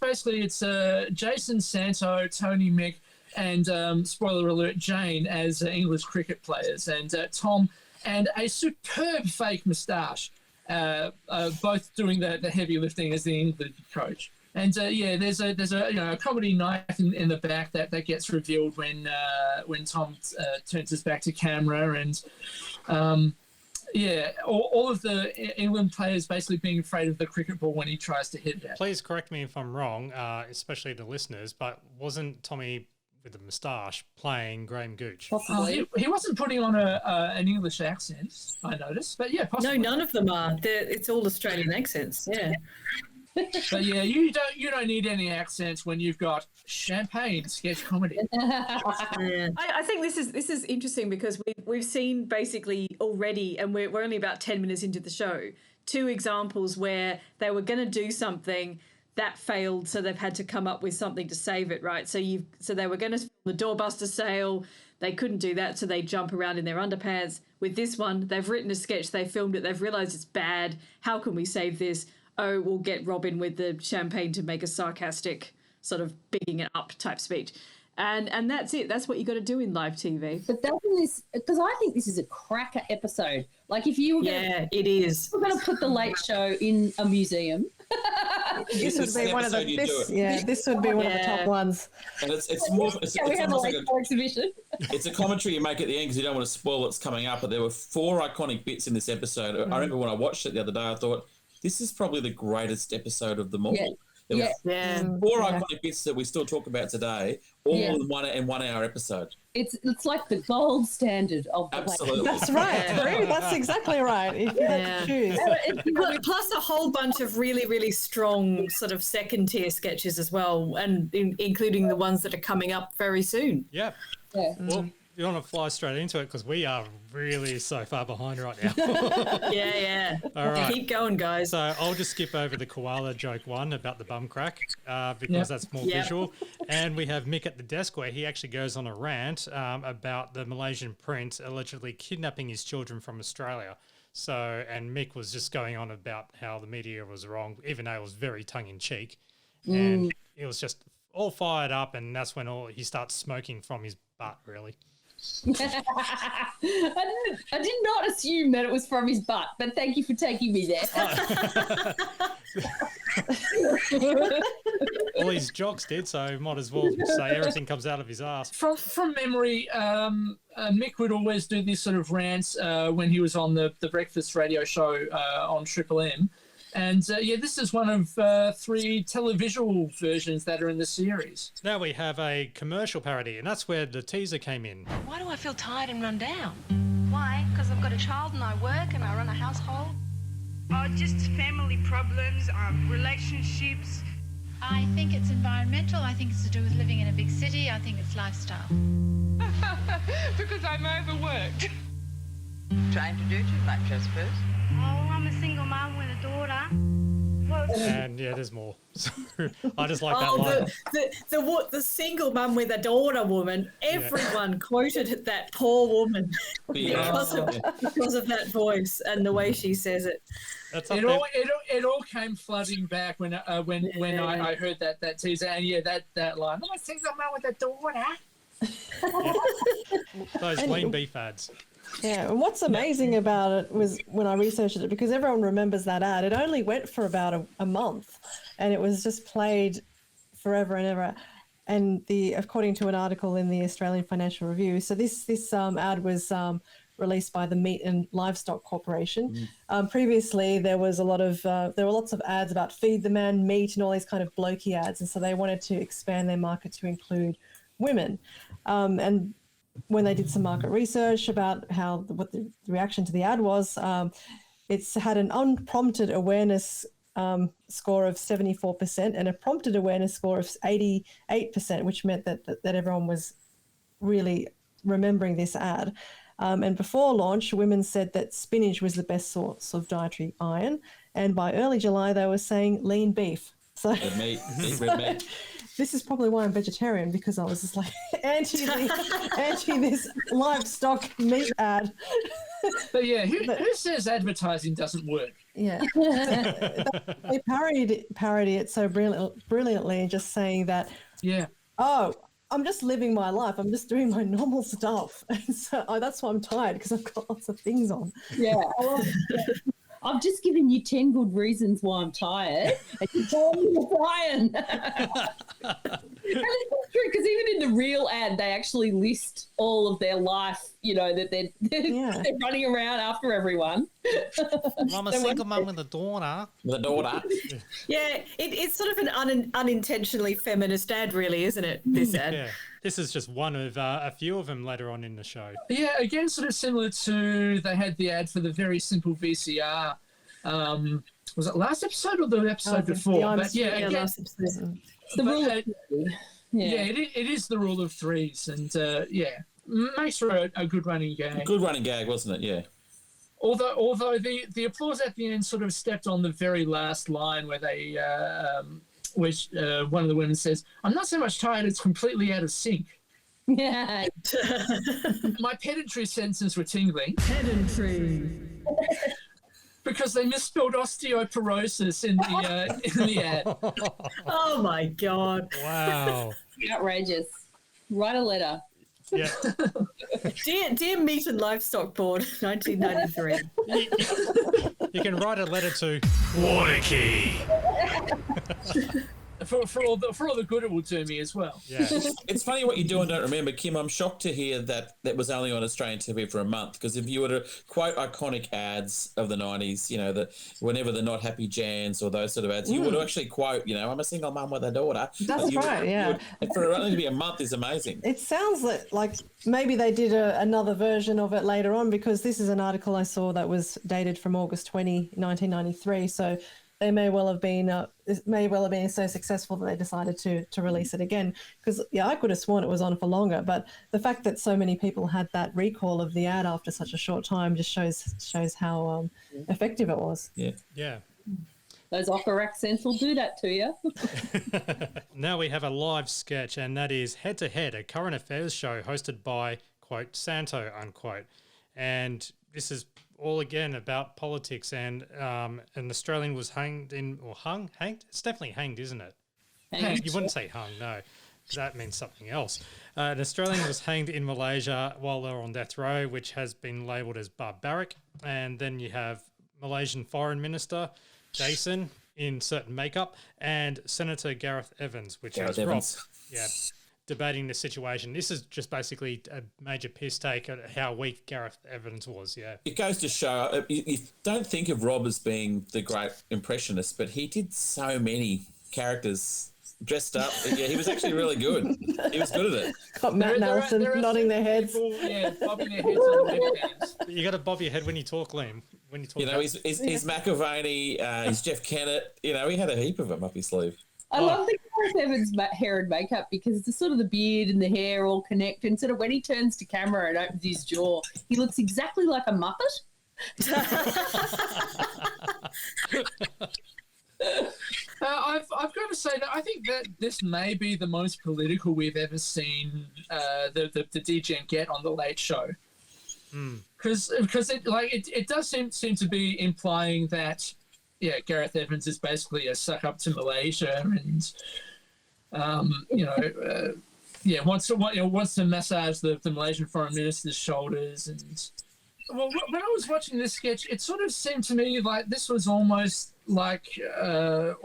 Jason, Santo, Tony, Mick, and spoiler alert, Jane as English cricket players, and Tom and a superb fake moustache, both doing the heavy lifting as the England coach. And there's a comedy knife in the back that gets revealed when Tom turns his back to camera, and all of the England players basically being afraid of the cricket ball when he tries to hit that. Please correct me if I'm wrong, especially the listeners, but wasn't Tommy with the moustache playing Graham Gooch? He wasn't putting on an English accent, I noticed, but yeah, possibly. No, none of them are. It's all Australian accents. Yeah. But yeah, you don't need any accents when you've got champagne sketch comedy. I think this is interesting because we've seen basically already, and we're only about 10 minutes into the show, 2 examples where they were going to do something that failed, so they've had to come up with something to save it, right? So they were going to film the doorbuster sale, they couldn't do that, so they jump around in their underpants. With this one, they've written a sketch, they filmed it, they've realised it's bad. How can we save this? oh, we'll get Robin with the champagne to make a sarcastic sort of bigging it up type speech. And that's it. That's what you got to do in live TV. But doesn't this, because I think this is a cracker episode. Like if you were it is. We're going to put the Late Show in a museum. This would be one of the this would be one of the top ones. And it's more. It's almost like exhibition. It's a commentary you make at the end because you don't want to spoil what's coming up. But there were 4 iconic bits in this episode. I remember when I watched it the other day, I thought this is probably the greatest episode of them all. Yeah. There were 4 iconic bits that we still talk about today, all in one hour episode. It's like the gold standard of the Absolutely. That's right. That's exactly right. If you had to choose. Plus a whole bunch of really, really strong sort of second tier sketches as well, and including the ones that are coming up very soon. Yeah. Well, you want to fly straight into it because we are really so far behind right now. Yeah. All right. Keep going, guys. So I'll just skip over the koala joke one about the bum crack because that's more visual. And we have Mick at the desk where he actually goes on a rant about the Malaysian prince allegedly kidnapping his children from Australia. So, and Mick was just going on about how the media was wrong, even though it was very tongue-in-cheek. And he was just all fired up, and that's when he starts smoking from his butt, really. I did not assume that it was from his butt, but thank you for taking me there. Well, his jocks did, so might as well say everything comes out of his ass. From memory, Mick would always do these sort of rants when he was on the breakfast radio show on Triple M. And this is one of 3 televisual versions that are in the series. Now we have a commercial parody, and that's where the teaser came in. Why do I feel tired and run down? Why? Because I've got a child and I work and I run a household. Oh, just family problems, relationships. I think it's environmental. I think it's to do with living in a big city. I think it's lifestyle. Because I'm overworked. Trying to do too much, I suppose. Oh, I'm a single mum with a daughter. And there's more. So I just like that line. The single mum with a daughter woman. Everyone quoted that poor woman because of that voice and the way she says it. It all came flooding back when I heard that teaser, and that line. I'm a single mum with a daughter. Those lean beef ads. Yeah, and what's amazing about it was when I researched it, because everyone remembers that ad, it only went for about a month, and it was just played forever and ever. And according to an article in the Australian Financial Review, so this ad was released by the Meat and Livestock Corporation. Previously, there were lots of ads about feed the man meat and all these kind of blokey ads, and so they wanted to expand their market to include women. And when they did some market research about what the reaction to the ad was, it's had an unprompted awareness score of 74% and a prompted awareness score of 88%, which meant that everyone was really remembering this ad. And before launch, women said that spinach was the best source of dietary iron, and by early July, they were saying lean beef. So red meat, red meat. This is probably why I'm vegetarian, because I was just like anti this livestock meat ad. But who says advertising doesn't work? Yeah, they parody it so brilliantly, just saying that. Yeah. Oh, I'm just living my life. I'm just doing my normal stuff, and so that's why I'm tired, because I've got lots of things on. Yeah. I've just given you 10 good reasons why I'm tired, and you told me you're Brian. And it's true, because even in the real ad, they actually list all of their life, that they're running around after everyone. I'm a single mum with a daughter. Yeah, it's sort of an unintentionally feminist ad, really, isn't it, this ad? Yeah. This is just one of a few of them later on in the show. Yeah, again, sort of similar to, they had the ad for the Very Simple VCR. Was it last episode or the episode before? Last episode. The rule of it is the rule of threes, and makes for a good running gag. Good running gag, wasn't it? Yeah. Although the applause at the end sort of stepped on the very last line where they, which one of the women says, "I'm not so much tired; it's completely out of sync." Yeah. My pedantry senses were tingling. Pedantry. Because they misspelled osteoporosis in the ad. Oh my God! Wow. Outrageous. Write a letter. Yeah. Dear Meat and Livestock Board, 1993. You can write a letter to Waterkey. For all the good it will do me as well. Yeah. It's funny what you do and don't remember, Kim. I'm shocked to hear that was only on Australian TV for a month, because if you were to quote iconic ads of the 90s, you know, that whenever the Not Happy Jans or those sort of ads, you would actually quote, you know, I'm a single mum with a daughter. That's right, yeah. For it only to be a month is amazing. It sounds like maybe they did another version of it later on, because this is an article I saw that was dated from August 20, 1993. So they may well have been so successful that they decided to release it again. Because I could have sworn it was on for longer, but the fact that so many people had that recall of the ad after such a short time just shows how effective it was. Yeah. Yeah. Those opera accents will do that to you. Now we have a live sketch, and that is Head to Head, a current affairs show hosted by, quote, Santo, unquote. And this is all again about politics, and an Australian was hanged. It's definitely hanged, isn't it? Hanged. You wouldn't say hung, no, 'cause that means something else. An Australian was hanged in Malaysia while they were on death row, which has been labelled as barbaric. And then you have Malaysian Foreign Minister Jason in certain makeup, and Senator Gareth Evans, which is Rob. Yeah. Debating the situation. This is just basically a major piss take at how weak Gareth Evans was. Yeah, it goes to show you don't think of Rob as being the great impressionist, but he did so many characters dressed up. Yeah, he was actually really good. He was good at it. Got Matt and Alison nodding their heads. Bobbing their heads on the webcams. You got to bob your head when you talk, Liam. When you talk, you know, he's McAvaney, he's Jeff Kennett. You know, he had a heap of them up his sleeve. I love the Gareth Evans hair and makeup, because the sort of the beard and the hair all connect. And sort of when he turns to camera and opens his jaw, he looks exactly like a Muppet. I've got to say that I think that this may be the most political we've ever seen the DGen get on the Late Show. Because it does seem to be implying that, yeah, Gareth Evans is basically a suck up to Malaysia, and wants to massage the Malaysian foreign minister's shoulders. And well, when I was watching this sketch, it sort of seemed to me like this was almost like a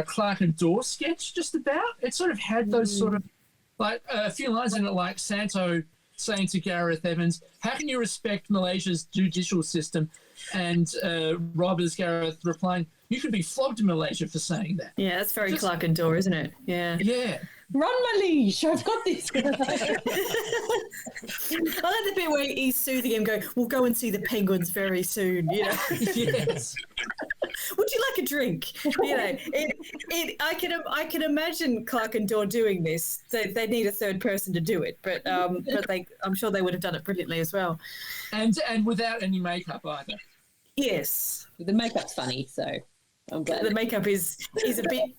Clark and Dawes sketch. Just about, it sort of had those sort of like a few lines in it, like Santo saying to Gareth Evans, "How can you respect Malaysia's judicial system?" And Rob as Gareth replying, "You could be flogged in Malaysia for saying that." Yeah, that's very Clark and Dawes, isn't it? Yeah. Yeah. Run, Malish, I've got this. I like the bit where he's soothing him, going, "We'll go and see the penguins very soon." You know. Yes. Would you like a drink? You know, I can imagine Clark and Dawn doing this. They need a third person to do it, but I'm sure they would have done it brilliantly as well. And without any makeup either. Yes, the makeup's funny, so I'm glad. The makeup is a bit.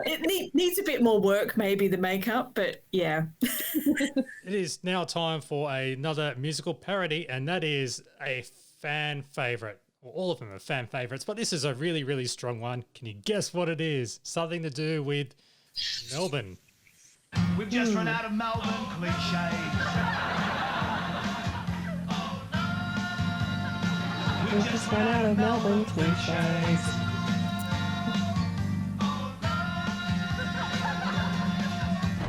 It needs a bit more work, maybe, the makeup, but yeah. It is now time for another musical parody, and that is a fan favourite. Well, all of them are fan favourites, but this is a really, really strong one. Can you guess what it is? Something to do with Melbourne. We've just run out of Melbourne cliches. We've just run out of Melbourne cliches.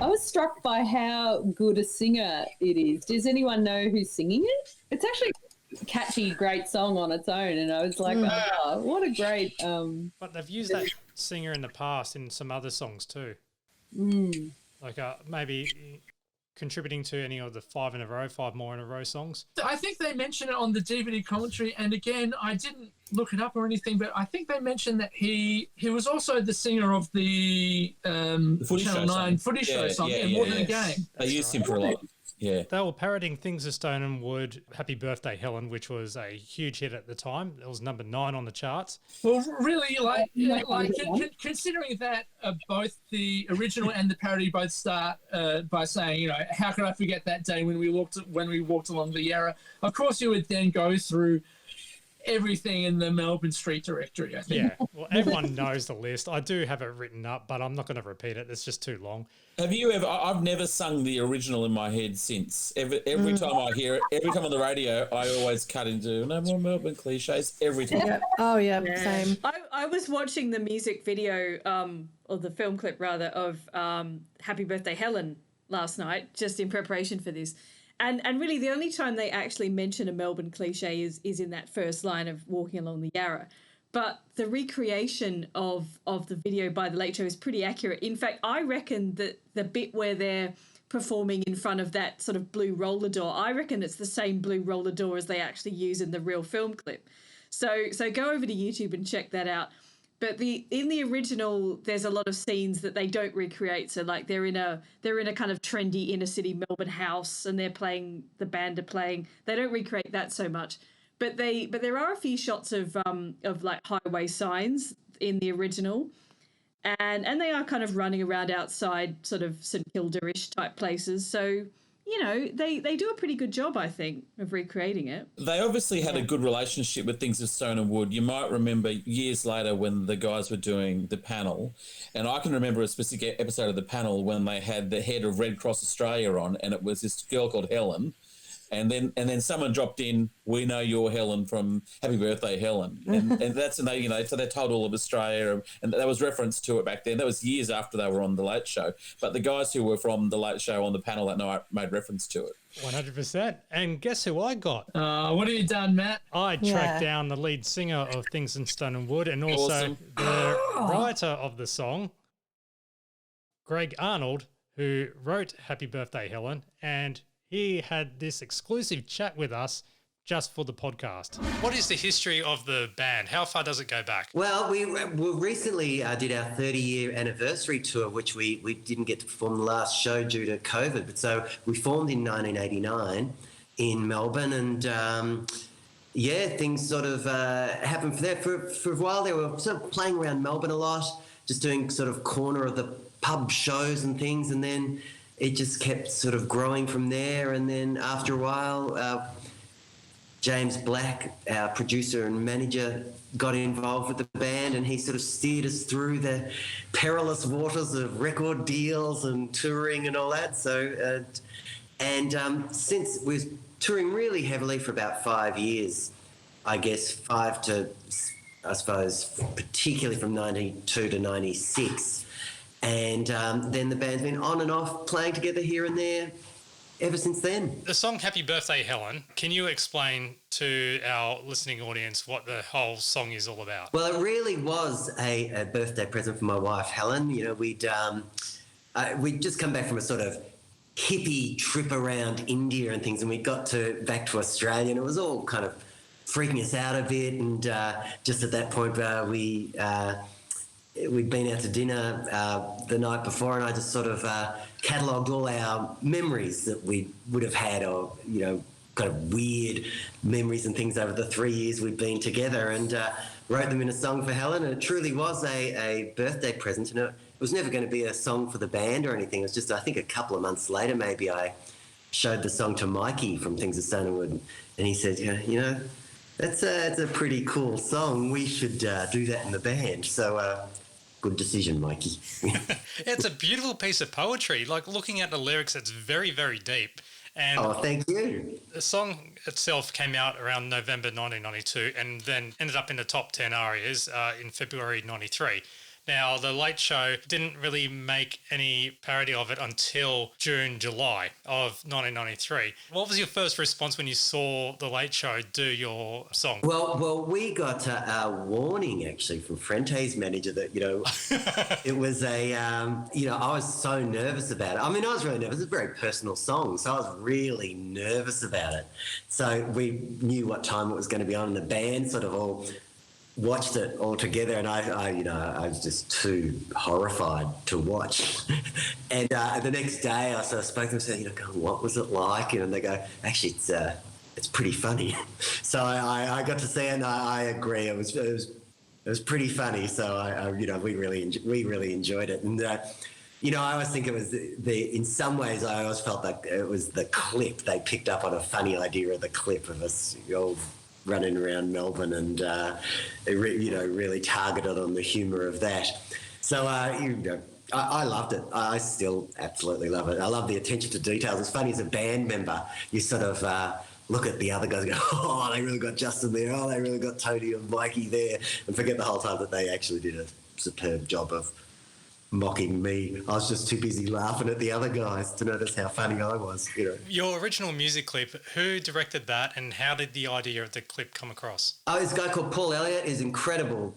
I was struck by how good a singer it is. Does anyone know who's singing it? It's actually a catchy, great song on its own, and I was like, oh, what a great... But they've used that singer in the past in some other songs too. Like maybe contributing to any of the 5 more in a row songs. I think they mention it on the DVD commentary, and again, I didn't look it up or anything, but I think they mentioned that he was also the singer of the Channel 9 footy show song, More Than a Game. They used him for a lot. Yeah. They were parodying Things of Stone and Wood, Happy Birthday, Helen, which was a huge hit at the time. It was number 9 on the charts. Well, really, considering that both the original and the parody both start by saying, you know, how could I forget that day when we walked along the Yarra? Of course, you would then go through everything in the Melbourne Street Directory, I think. Yeah, well, everyone knows the list. I do have it written up, but I'm not going to repeat it. It's just too long. Have you ever? I've never sung the original in my head since. Every time I hear it, every time on the radio, I always cut into no more Melbourne cliches. Every time. Yeah. Oh yeah, same. I was watching the music video, or the film clip rather, of Happy Birthday Helen last night, just in preparation for this. And really the only time they actually mention a Melbourne cliche is in that first line of Walking Along the Yarra. But the recreation of the video by The Late Show is pretty accurate. In fact, I reckon that the bit where they're performing in front of that sort of blue roller door, I reckon it's the same blue roller door as they actually use in the real film clip. So go over to YouTube and check that out. But in the original, there's a lot of scenes that they don't recreate. So like they're in a kind of trendy inner city Melbourne house, and the band are playing. They don't recreate that so much, but there are a few shots of like highway signs in the original, and they are kind of running around outside sort of St Kilda-ish type places. So they do a pretty good job, I think, of recreating it. They obviously had a good relationship with Things of Stone and Wood. You might remember years later when the guys were doing the panel, and I can remember a specific episode of the panel when they had the head of Red Cross Australia on, and it was this girl called Helen. And then someone dropped in, "We know you're Helen from Happy Birthday, Helen," and that's so they told all of Australia, and there was reference to it back then. That was years after they were on the Late Show, but the guys who were from the Late Show on the panel that night made reference to it. 100%. And guess who I got? What have you done, Matt? I tracked down the lead singer of Things in Stone and Wood, and also the writer of the song, Greg Arnold, who wrote Happy Birthday, Helen, and he had this exclusive chat with us just for the podcast. What is the history of the band? How far does it go back? Well, we recently did our 30-year anniversary tour, which we didn't get to perform the last show due to COVID. But so we formed in 1989 in Melbourne, and things sort of happened from there. For a while, they were sort of playing around Melbourne a lot, just doing sort of corner of the pub shows and things, and then it just kept sort of growing from there. And then after a while, James Black, our producer and manager, got involved with the band, and he sort of steered us through the perilous waters of record deals and touring and all that. So, since we're touring really heavily for about 5 years, I guess 5 to, I suppose, particularly from 92 to 96. And then the band's been on and off playing together here and there ever since then. The song Happy Birthday, Helen, can you explain to our listening audience what the whole song is all about? Well, it really was a birthday present for my wife, Helen. We'd just come back from a sort of hippie trip around India and things, and we got back to Australia, and it was all kind of freaking us out a bit. And just at that point, we'd been out to dinner the night before, and I just sort of catalogued all our memories that we would have had, or kind of weird memories and things over the 3 years we'd been together, and wrote them in a song for Helen. And it truly was a birthday present, and it was never going to be a song for the band or anything. It was just, I think, a couple of months later, maybe I showed the song to Mikey from Things of Stone and Wood, and he said, that's a pretty cool song. We should do that in the band. So. Good decision, Mikey. It's a beautiful piece of poetry. Like, looking at the lyrics, it's very, very deep. And thank you. The song itself came out around November 1992 and then ended up in the top 10 arias in February 93. Now, The Late Show didn't really make any parody of it until June, July of 1993. What was your first response when you saw The Late Show do your song? Well, we got a warning, actually, from Frente's manager that, it was I was so nervous about it. I mean, I was really nervous. It's a very personal song, so I was really nervous about it. So we knew what time it was going to be on, and the band sort of all watched it all together, and I was just too horrified to watch. And the next day I sort of spoke to them and said, going, what was it like? And they go, actually, it's pretty funny. So I got to see it, and I agree. It was pretty funny. So we really enjoyed it. And I always think it was in some ways I always felt like it was the clip. They picked up on a funny idea of the clip of us old running around Melbourne, and really targeted on the humour of that. So I loved it. I still absolutely love it. I love the attention to details. It's funny, as a band member, you sort of look at the other guys and go, oh, they really got Justin there. Oh, they really got Tony and Mikey there, and forget the whole time that they actually did a superb job of mocking me. I was just too busy laughing at the other guys to notice how funny I was. Your original music clip, who directed that, and how did the idea of the clip come across? Oh, this guy called Paul Elliott is incredible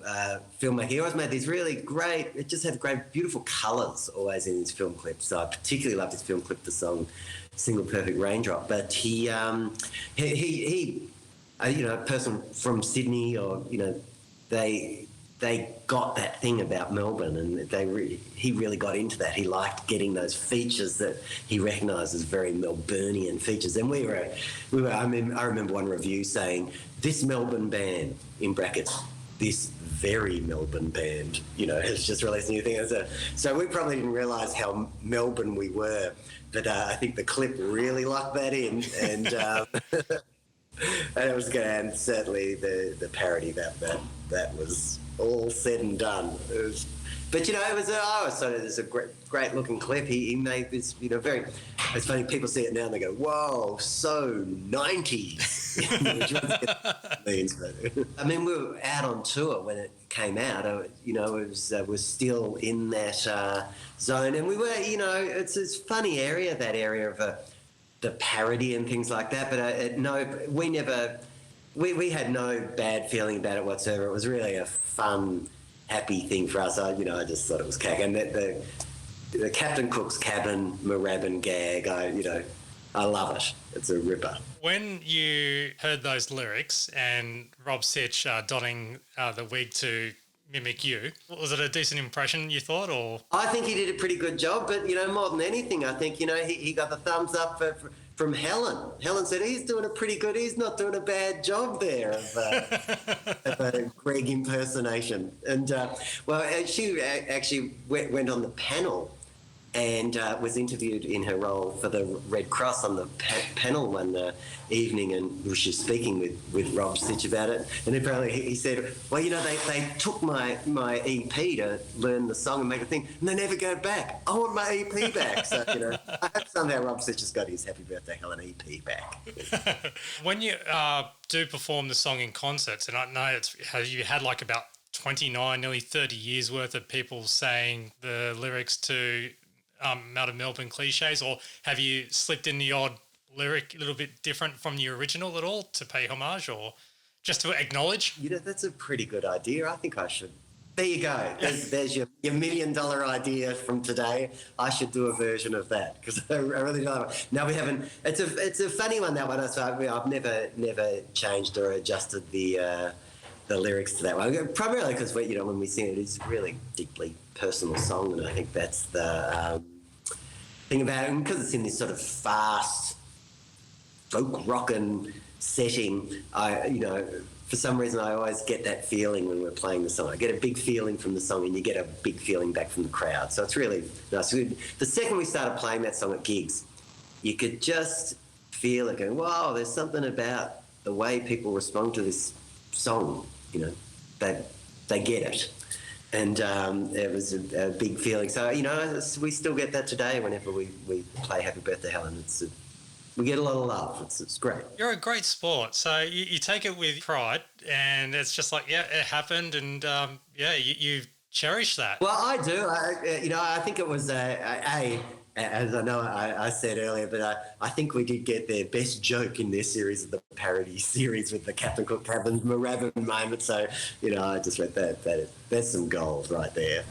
filmmaker. He always made these really great, it just had great, beautiful colours always in his film clips. So I particularly loved his film clip, the song Single Perfect Raindrop. But he a person from Sydney, or, they got that thing about Melbourne, and he really got into that. He liked getting those features that he recognised as very Melburnian features. And I remember one review saying, this Melbourne band, in brackets, this very Melbourne band, has just released a new thing. So we probably didn't realise how Melbourne we were, but I think the clip really locked that in, and and it was good. And certainly the parody that was all said and done. But it was a great looking clip. He made this, very. It's funny, people see it now and they go, "Whoa, so 90s." I mean, we were out on tour when it came out. It was still in that zone, and we were, it's a funny area, that area of the parody and things like that. But we had no bad feeling about it whatsoever. It was really a fun, happy thing for us. I just thought it was cack. And the Captain Cook's cabin Moorabbin gag, I love it. It's a ripper. When you heard those lyrics and Rob Sitch donning the wig to mimic you, was it a decent impression, you thought, or? I think he did a pretty good job, but, more than anything, I think, he got the thumbs up from Helen. Helen said he's not doing a bad job there of a Greg impersonation. And, she actually went on the panel and was interviewed in her role for the Red Cross on the panel one evening, and was just speaking with Rob Sitch about it. And apparently he said, well, they took my EP to learn the song and make a thing, and they never go back. I want my EP back. So, I hope somehow Rob Sitch has got his Happy Birthday Helen EP back. When you do perform the song in concerts, and I know you had like about 29, nearly 30 years worth of people saying the lyrics to out of Melbourne cliches, or have you slipped in the odd lyric a little bit different from the original at all to pay homage, or just to acknowledge? That's a pretty good idea. I think I should. There you go. There's your $1 million idea from today. I should do a version of that, because I really love it. No, we haven't. It's a funny one, that one. So I've never changed or adjusted the lyrics to that one. Primarily because when we sing it, it's a really deeply personal song, and I think that's the thing about it. And because it's in this sort of fast folk rockin' setting, for some reason I always get that feeling when we're playing the song. I get a big feeling from the song, and you get a big feeling back from the crowd. So it's really nice. The second we started playing that song at gigs, you could just feel it going, wow, there's something about the way people respond to this song. They get it. And it was a big feeling. So, we still get that today whenever we play Happy Birthday Helen. We get a lot of love. It's great. You're a great sport. So you take it with pride, and it's just like, yeah, it happened, and you cherish that. Well, I do. I think it was as I know I said earlier, but I think we did get their best joke in their series of the parody series with the Captain Cook Cabin Moorabbin moment. So, I just read that's some gold right there.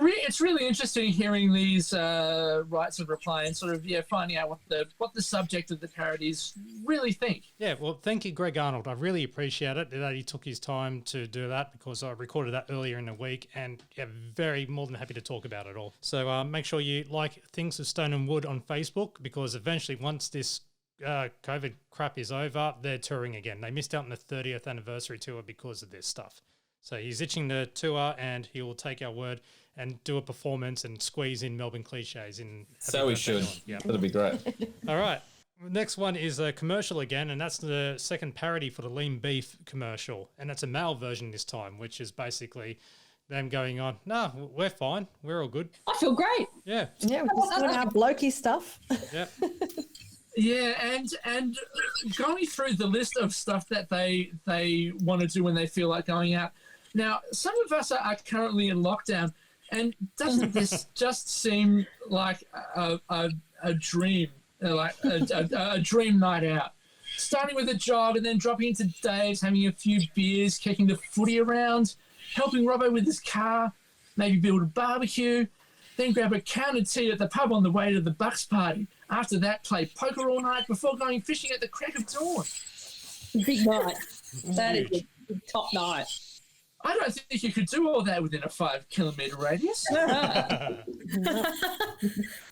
It's really interesting hearing these rights of reply and sort of finding out what the subject of the parodies really think. Yeah, well, thank you, Greg Arnold. I really appreciate it that he took his time to do that, because I recorded that earlier in the week, and very more than happy to talk about it all. So make sure you like Things of Stone and Wood on Facebook, because eventually, once this COVID crap is over, they're touring again. They missed out on the 30th anniversary tour because of this stuff. So he's itching to tour, and he will take our word and do a performance and squeeze in Melbourne cliches in. So we should. Yeah, that'll be great. All right. Next one is a commercial again, and that's the second parody for the lean beef commercial. And it's a male version this time, which is basically them going on, no, we're fine. We're all good. I feel great. Yeah. Yeah, we're just doing our blokey stuff. Yeah. Yeah, and going through the list of stuff that they want to do when they feel like going out. Now, some of us are currently in lockdown, and doesn't this just seem like a dream, like a dream night out? Starting with a jog and then dropping into Dave's, having a few beers, kicking the footy around, helping Robbo with his car, maybe build a barbecue, then grab a can of tea at the pub on the way to the Bucks party. After that, play poker all night before going fishing at the crack of dawn. Big night. That is a top night. I don't think you could do all that within a 5 kilometre radius.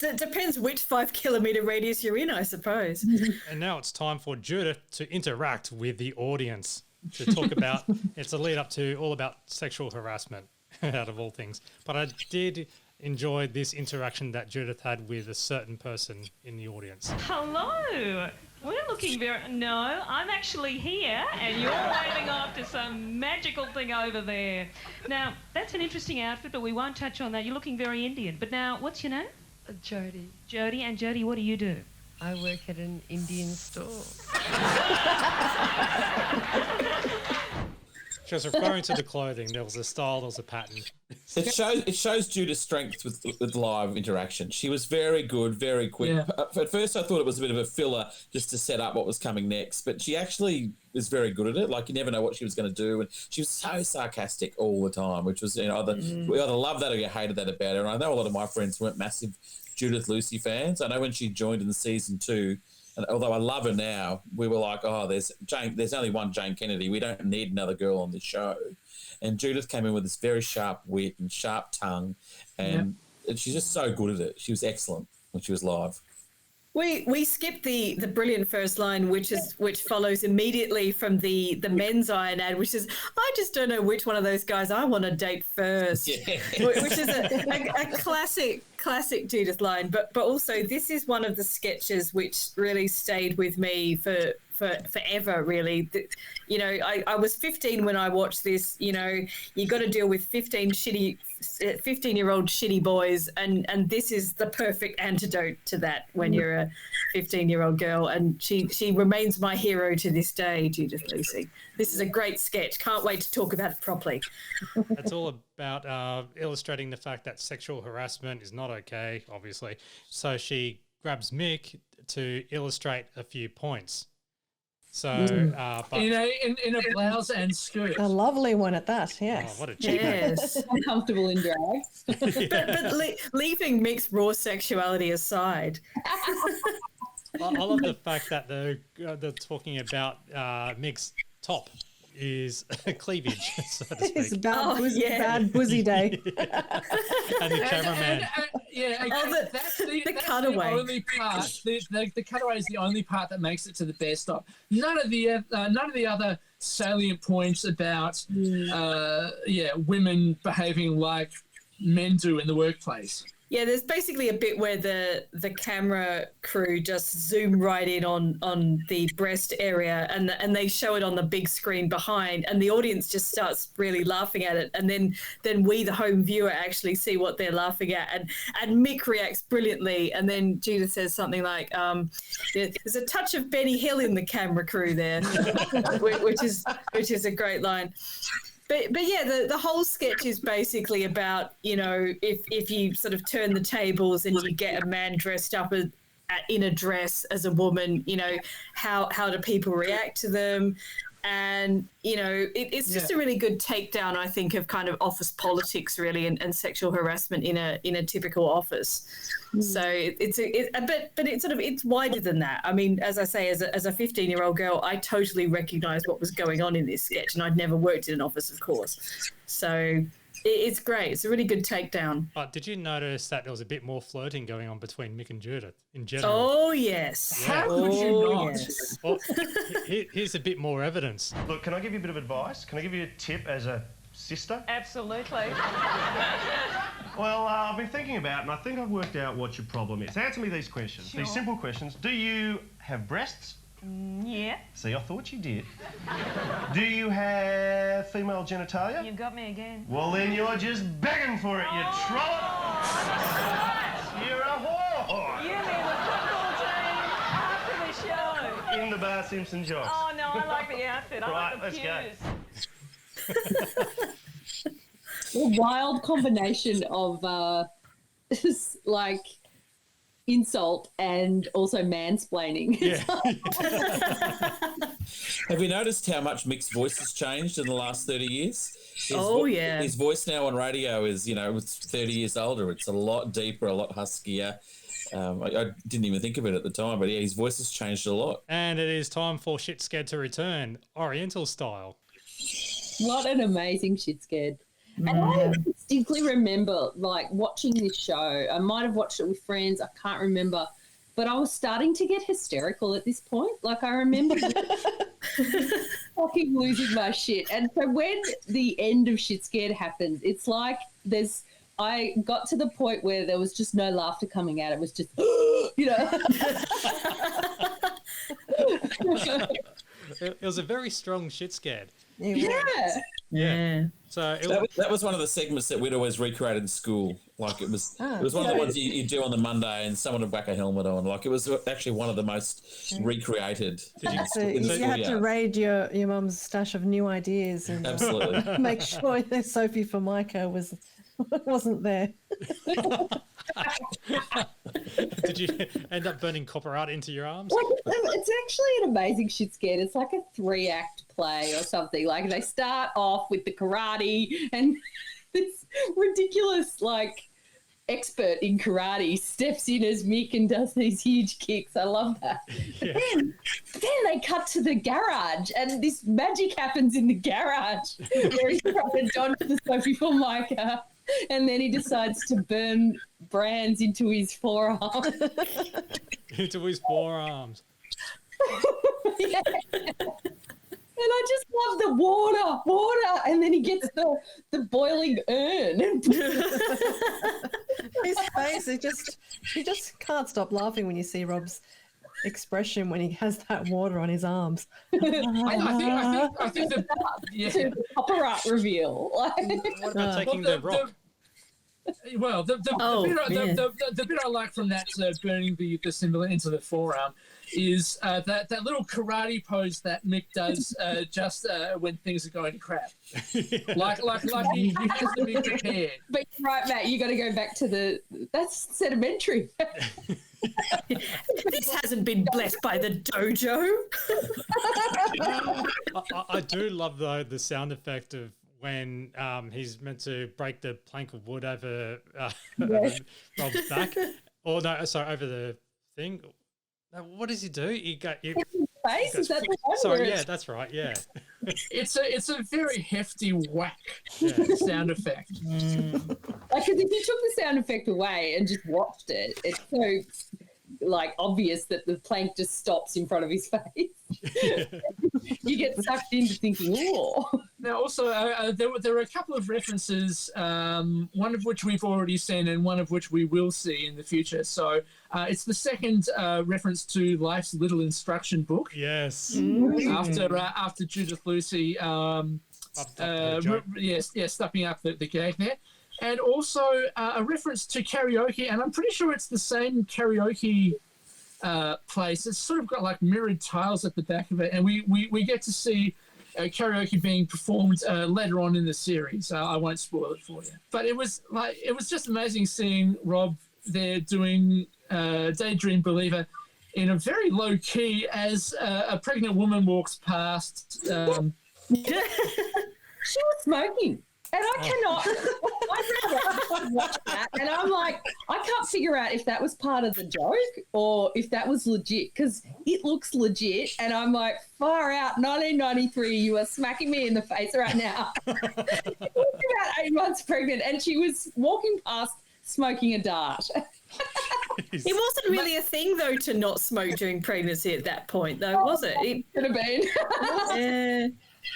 Depends which 5 kilometre radius you're in, I suppose. And now it's time for Judith to interact with the audience to talk about, it's a lead up to all about sexual harassment out of all things. But I did enjoy this interaction that Judith had with a certain person in the audience. Hello. We're looking very... No, I'm actually here and you're waving off to some magical thing over there. Now, that's an interesting outfit, but we won't touch on that. You're looking very Indian. But now, what's your name? Jody. Jody. And Jody, what do you do? I work at an Indian store. She was referring to the clothing. There was a style, there was a pattern. It shows Judith's strength with live interaction. She was very good, very quick. Yeah. At first, I thought it was a bit of a filler just to set up what was coming next, but she actually was very good at it. Like, you never know what she was going to do, and she was so sarcastic all the time, which was, we either loved that or you hated that about her. And I know a lot of my friends weren't massive Judith Lucy fans. I know when she joined in season 2. And although I love her now, we were like, oh, there's only one Jane Kennedy. We don't need another girl on this show. And Judith came in with this very sharp wit and sharp tongue, and she's just so good at it. She was excellent when she was live. We skipped the brilliant first line, which follows immediately from the men's iron ad, which is, I just don't know which one of those guys I want to date first, which is a classic Judith line. But also, this is one of the sketches which really stayed with me for forever, really. I was 15 when I watched this. You got to deal with 15-year-old shitty boys, and this is the perfect antidote to that when you're a 15-year-old girl. And she remains my hero to this day, Judith Lucy. This is a great sketch. Can't wait to talk about it properly. It's all about illustrating the fact that sexual harassment is not okay, obviously. So she grabs Mick to illustrate a few points. So, but in a blouse and skirt. A lovely one at that, yes. Oh, what a achievement. Yes. Uncomfortable in drag. but leaving Mick's raw sexuality aside. I love the fact that they're talking about Mick's top is cleavage, so to speak. It's bad buzzy day. And the cameraman. That's the cutaway. The only part. The cutaway is the only part that makes it to the best of. None of the other salient points about women behaving like men do in the workplace. Yeah, there's basically a bit where the camera crew just zoom right in on the breast area, and they show it on the big screen behind, and the audience just starts really laughing at it, and then we, the home viewer, actually see what they're laughing at, and Mick reacts brilliantly, and then Judith says something like, "There's a touch of Benny Hill in the camera crew there," which is a great line. But yeah, the whole sketch is basically about, if you sort of turn the tables and you get a man dressed up in a dress as a woman, how do people react to them? And, it's just a really good takedown, I think, of kind of office politics, really, and sexual harassment in a typical office. So it's wider than that. I mean, as I say, as a 15-year-old girl, I totally recognised what was going on in this sketch, and I'd never worked in an office, of course. So it's great. It's a really good takedown. But did you notice that there was a bit more flirting going on between Mick and Judith in general? Oh, yes. Yeah. How could you not? Yes. Well, here's a bit more evidence. Look, can I give you a bit of advice? Can I give you a tip as a sister? Absolutely. Well, I've been thinking about it, and I think I've worked out what your problem is. Answer me these questions. Sure. These simple questions. Do you have breasts? Yeah. See, I thought you did. Do you have female genitalia? You got me again. Well, then you're just begging for it, you trollop. You're a whore. You mean the football team after the show? In the Bart Simpson jocks. Oh, no, I like the outfit. I Right, like the let's pews. A wild combination of like insult and also mansplaining. Yeah. Have you noticed how much Mick's voice has changed in the last 30 years? Yeah. His voice now on radio is, it's 30 years older. It's a lot deeper, a lot huskier. I didn't even think of it at the time, but yeah, his voice has changed a lot. And it is time for Shit Scared to return, Oriental style. What an amazing Shit Scared. And I distinctly remember, like, watching this show. I might have watched it with friends. I can't remember. But I was starting to get hysterical at this point. Like, I remember fucking losing my shit. And so when the end of Shit Scared happens, it's like I got to the point where there was just no laughter coming out. It was just, It was a very strong Shit Scared. Yeah. So that was one of the segments that we'd always recreate in school. Like it was one of the ones you do on the Monday, and someone would whack a helmet on. Like it was actually one of the most recrecated. You had to raid your mum's stash of new ideas and absolutely make sure that Sophie Formica wasn't there. Did you end up burning copper art into your arms? It's actually an amazing Shit Scared. It's like a 3-act play or something. Like they start off with the karate and this ridiculous expert in karate steps in as Mick and does these huge kicks. I love that. Yeah. But then they cut to the garage and this magic happens in the garage where he's trying to dodge the Sophie Formica. And then he decides to burn brands into his forearm. Into his forearms. Yeah. And I just love the water. And then he gets the boiling urn. His face, you just can't stop laughing when you see Rob's expression when he has that water on his arms. I think the copper art reveal. What about taking the rock? The bit I like from that burning the symbol into the forearm is that little karate pose that Mick does just when things are going crap. Like he has to be prepared. But you're right, Matt, you got to go back to that's sedimentary. This hasn't been blessed by the dojo. I do love though the sound effect of when he's meant to break the plank of wood over Rob's back. Or no, sorry, over the thing. What does he do? Face? Is that the one? Sorry, yeah, that's right, yeah. It's a very hefty whack sound effect. Because if you took the sound effect away and just watched it, it's so obvious that the plank just stops in front of his face. You get sucked into thinking, oh. Now, also, there were a couple of references, one of which we've already seen and one of which we will see in the future. So it's the second reference to Life's Little Instruction Book. Yes. After Judith Lucy, stuffing up the gag there. And also a reference to karaoke, and I'm pretty sure it's the same karaoke place. It's sort of got mirrored tiles at the back of it, and we get to see karaoke being performed later on in the series. I won't spoil it for you, but it was just amazing seeing Rob there doing Daydream Believer in a very low key as a pregnant woman walks past. She was smoking. And I cannot. I watch that, and I'm like, I can't figure out if that was part of the joke or if that was legit because it looks legit. And I'm like, far out, 1993, you are smacking me in the face right now. She was about 8 months pregnant, and she was walking past smoking a dart. It wasn't really a thing, though, to not smoke during pregnancy at that point, though, was it? It could have been. Yeah.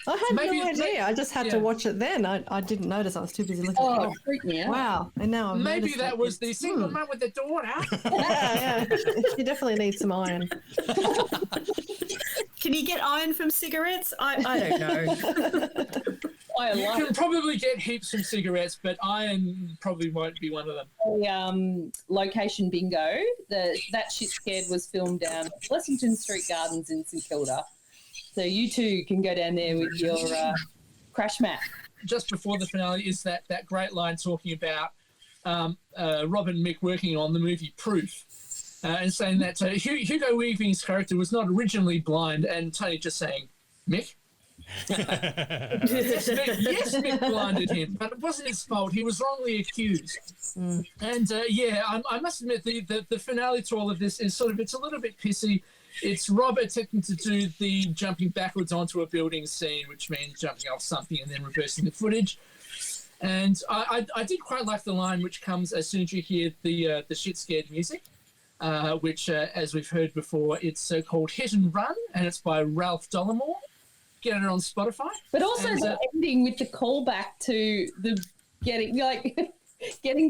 I had no idea. I just had to watch it then. I didn't notice. I was too busy looking at it. Freaked me out. Wow. And now I'm Maybe that was the single mum with the daughter. Yeah. You definitely need some iron. Can you get iron from cigarettes? I don't know. You can probably get heaps from cigarettes, but iron probably won't be one of them. Location bingo. That Shit Scared was filmed down at Blessington Street Gardens in St Kilda. So you two can go down there with your crash mat. Just before the finale is that great line talking about Rob and Mick working on the movie Proof. And saying that Hugo Weaving's character was not originally blind, and Tony just saying, Mick? Yes, Mick blinded him, but it wasn't his fault. He was wrongly accused. And I must admit the finale to all of this is it's a little bit pissy. It's Rob attempting to do the jumping backwards onto a building scene, which means jumping off something and then reversing the footage. And I did quite like the line which comes as soon as you hear the Shit Scared music. Which, as we've heard before, it's called Hit and Run, and it's by Ralph Dollamore. Get it on Spotify. But also the ending with the callback to the getting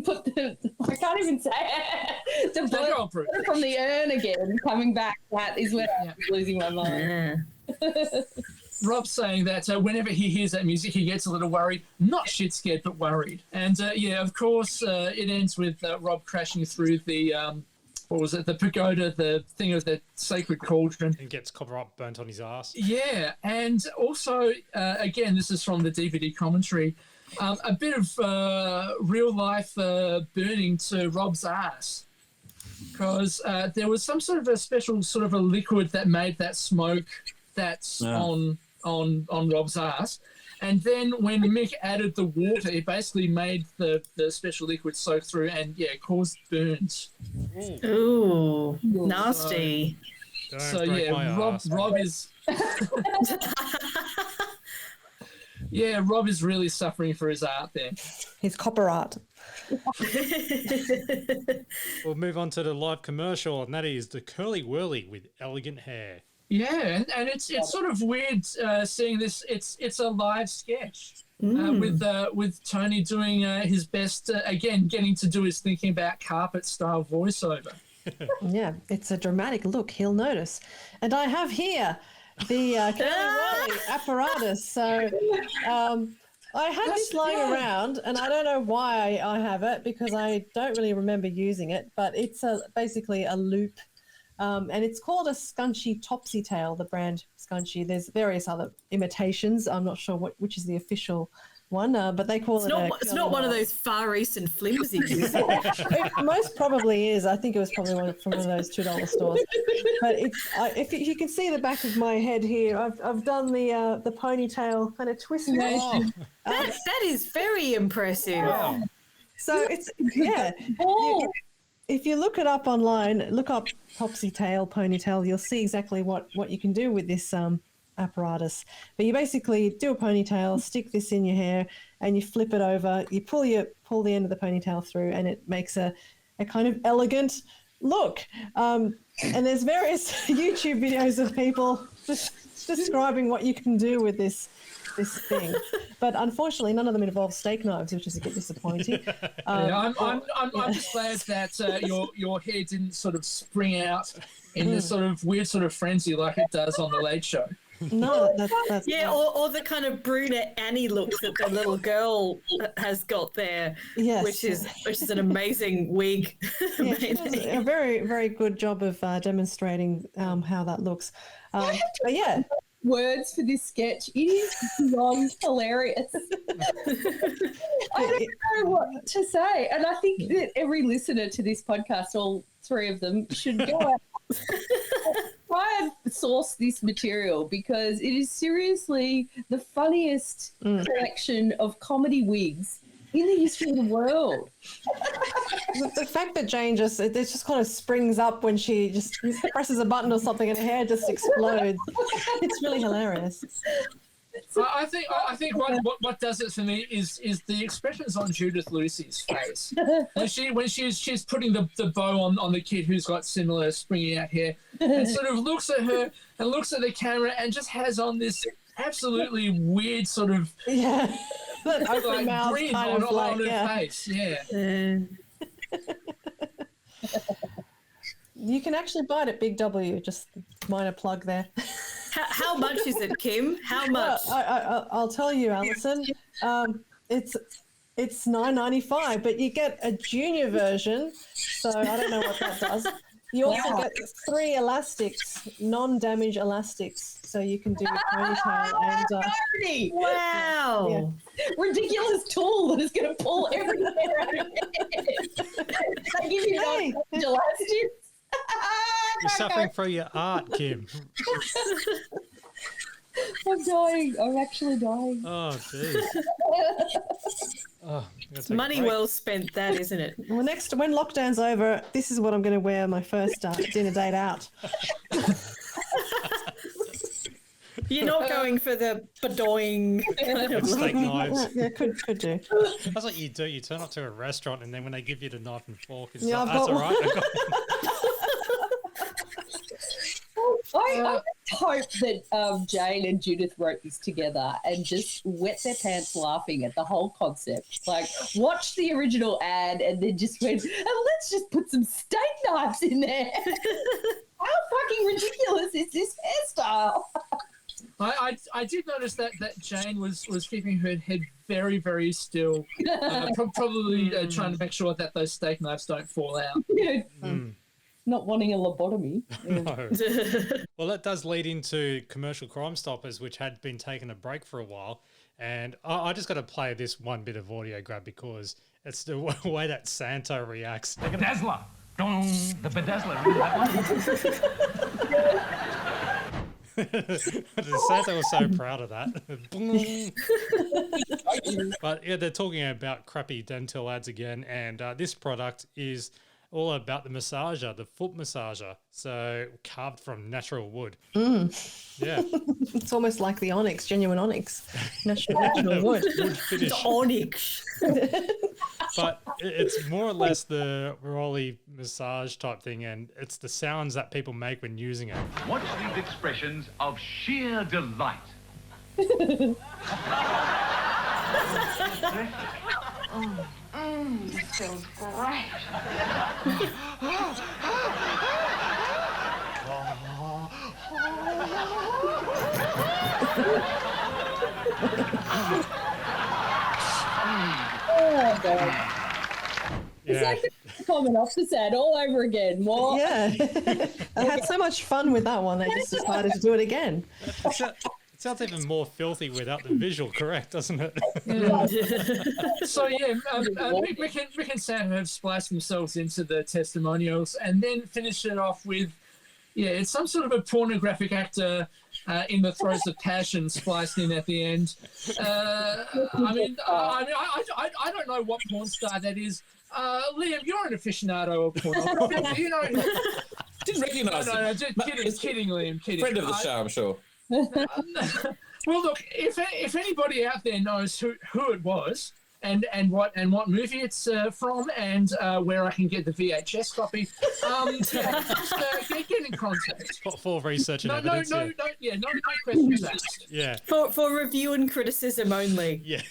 put I can't even say it. The blood from the urn again, coming back. That is where I'm losing my mind. Rob's saying that whenever he hears that music, he gets a little worried. Not shit scared, but worried. And, of course, it ends with Rob crashing through the... what was it? The pagoda, the thing of the sacred cauldron. And gets copper burnt on his ass. Yeah, and also, again, this is from the DVD commentary, a bit of real-life burning to Rob's ass. Because there was some sort of a special sort of a liquid that made that smoke that's on Rob's ass. And then when Mick added the water, it basically made the special liquid soak through and, caused burns. Ooh, nasty. So Rob is... Rob is really suffering for his art there. His copper art. We'll move on to the live commercial, and that is the Curly Whirly with elegant hair. Yeah, and it's sort of weird seeing this. It's a live sketch with Tony doing his best, again, getting to do his thinking about carpet style voiceover. Yeah, it's a dramatic look. He'll notice. And I have here the Curly Whirly apparatus. So I had this lying around, and I don't know why I have it because I don't really remember using it, but it's basically a loop. And it's called a Scunchie Topsy Tail, the brand Scunchie. There's various other imitations. I'm not sure which is the official one, but they call it's not one of those Far Eastern flimsies. It most probably is. I think it was probably from one of those $2 stores. But if you can see the back of my head here, I've done the ponytail kind of twist. That is very impressive. Wow. So it's if you look it up online, look up Topsy Tail, ponytail, you'll see exactly what you can do with this apparatus. But you basically do a ponytail, stick this in your hair, and you flip it over. You pull the end of the ponytail through, and it makes a kind of elegant look. And there's various YouTube videos of people just describing what you can do with this thing, but unfortunately none of them involve steak knives, which is a bit disappointing. I'm just glad that your hair didn't sort of spring out in this sort of weird sort of frenzy like it does on the Late Show. No, that's or the kind of brunette Annie look that the little girl has got there, yes, which is an amazing wig. Yeah, she does a very, very good job of demonstrating how that looks. But yeah. Words for this sketch. It is beyond hilarious. I don't know what to say. And I think that every listener to this podcast, all three of them, should go out try and source this material because it is seriously the funniest collection of comedy wigs in the history of the world. The fact that Jane it just kind of springs up when she just presses a button or something and her hair just explodes. It's really hilarious. I think what does it for me is the expressions on Judith Lucy's face. When she's putting the bow on the kid who's got similar springy out hair and sort of looks at her and looks at the camera and just has on this absolutely weird sort of Yeah. That open like mouth grin kind on, of like, on her yeah. face. Yeah. You can actually buy it at Big W. Just minor plug there. How much is it, Kim? How much? Well, I'll tell you, Alison. It's $9.95, but you get a junior version. So I don't know what that does. You also get 3 elastics, non-damage elastics, so you can do your ponytail and. Wow! Yeah. Ridiculous tool that is going to pull everything out of your head. They give you non-damage elastics. You're suffering for your art, Kim. I'm dying. I'm actually dying. Oh, jeez. Oh, money well spent, that, isn't it? Well, next, when lockdown's over, this is what I'm going to wear my first dinner date out. You're not going for the badoing kind of steak knives. Yeah, could do. That's what you do. You turn up to a restaurant, and then when they give you the knife and fork, it's Yeah, like, I've that's got all right. one. I got I hope that Jane and Judith wrote this together and just wet their pants laughing at the whole concept. Like, watch the original ad and then just went, oh, let's just put some steak knives in there. How fucking ridiculous is this hairstyle? I did notice that Jane was keeping her head very, very still, probably trying to make sure that those steak knives don't fall out. Yeah. Not wanting a lobotomy. No. Well, that does lead into Commercial Crime Stoppers, which had been taking a break for a while. And I just got to play this one bit of audio grab because it's the way that Santo reacts. The bedazzler. Dong. The bedazzler. Remember that one? Santo was so proud of that. But yeah, they're talking about crappy dental ads again. And this product is all about the massager, the foot massager. So carved from natural wood. Yeah. It's almost like the onyx, genuine onyx. Natural wood. Wood finish. The onyx. But it's more or less the Rolly massage type thing, and it's the sounds that people make when using it. Watch these expressions of sheer delight. This feels great. Oh, God. It's Yeah. like the common office ad all over again. More. Yeah. I had so much fun with that one, they just decided to do it again. It sounds even more filthy without the visual, correct, doesn't it? So yeah, Mick and Sam have spliced themselves into the testimonials and then finish it off with, it's some sort of a pornographic actor in the throes of passion spliced in at the end. I don't know what porn star that is. Liam, you're an aficionado of pornography. Didn't recognise him. No, just kidding, Liam, kidding. Friend of the show, I'm sure. Well, look, if anybody out there knows who it was and what movie it's from and where I can get the VHS copy, just get in contact. For research and evidence. No questions asked. Yeah. For review and criticism only. Yeah.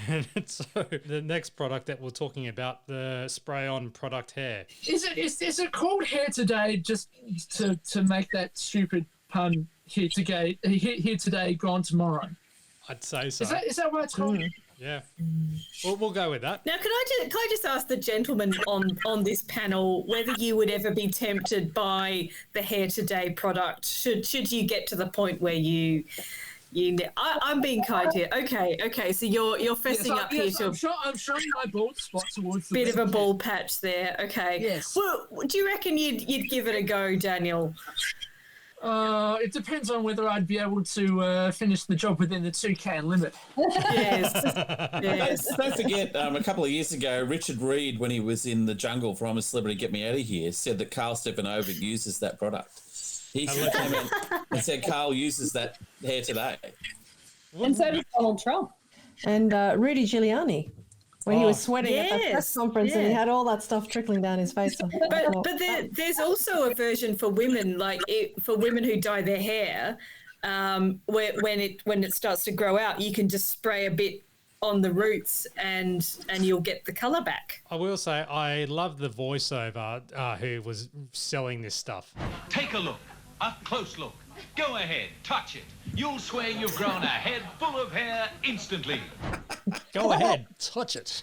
And so the next product that we're talking about, the spray-on product hair. Is it called Hair Today just to make that stupid pun? Here today, gone tomorrow. I'd say so. Is that what it's called? Yeah. We'll go with that. Now, can I just ask the gentleman on this panel whether you would ever be tempted by the Hair Today product? Should you get to the point where I'm being kind here. Okay. So you're fessing up here to I'm showing my bald spot towards the bit of a bald patch there. Okay. Yes. Well, do you reckon you'd give it a go, Daniel? It depends on whether I'd be able to finish the job within the 2-can limit. Yes. Don't forget, a couple of years ago, Richard Reed, when he was in the jungle for I'm a Celebrity, Get Me Out of Here, said that Carl Stepanovic uses that product. He came in and said Carl uses that Hair Today. And so does Donald Trump. And Rudy Giuliani. when he was sweating at that press Yes, conference and he yeah. had all that stuff trickling down his face. But there's also a version for women, for women who dye their hair, where when it starts to grow out, you can just spray a bit on the roots and you'll get the colour back. I will say I love the voiceover who was selling this stuff. Take a look, a close look. Go ahead, touch it. You'll swear you've grown a head full of hair instantly. Go ahead, touch it.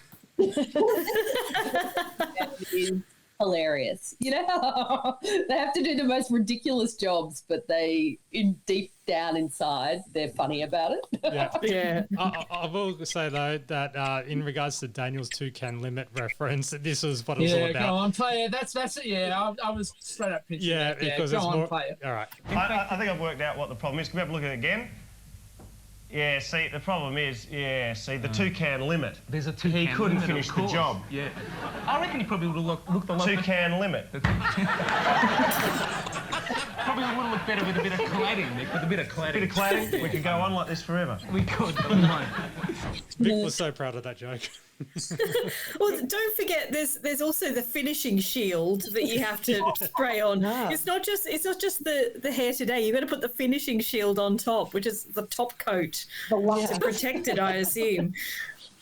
Hilarious. You know, they have to do the most ridiculous jobs, but deep down inside, they're funny about it. Yeah. I will say, though, that in regards to Daniel's toucan limit reference, this was what it was all about. Yeah, go on, play it. That's it. Yeah, I was straight up pitching. Yeah, because it's more... play it. All right. I think I've worked out what the problem is. Can we have a look at it again? Yeah, see, the problem is, the toucan limit. There's a toucan He couldn't limit, finish of the course. job. Yeah. I reckon he probably would have looked a lot... Toucan limit. Probably would have looked better with a bit of cladding, Nick, with a bit of cladding. Bit of cladding? We could go on like this forever. We could, but we won't. Vic was so proud of that joke. Well, don't forget, there's also the finishing shield that you have to spray on. It's not just the hair today. You've got to put the finishing shield on top, which is the top coat to protect it, I assume.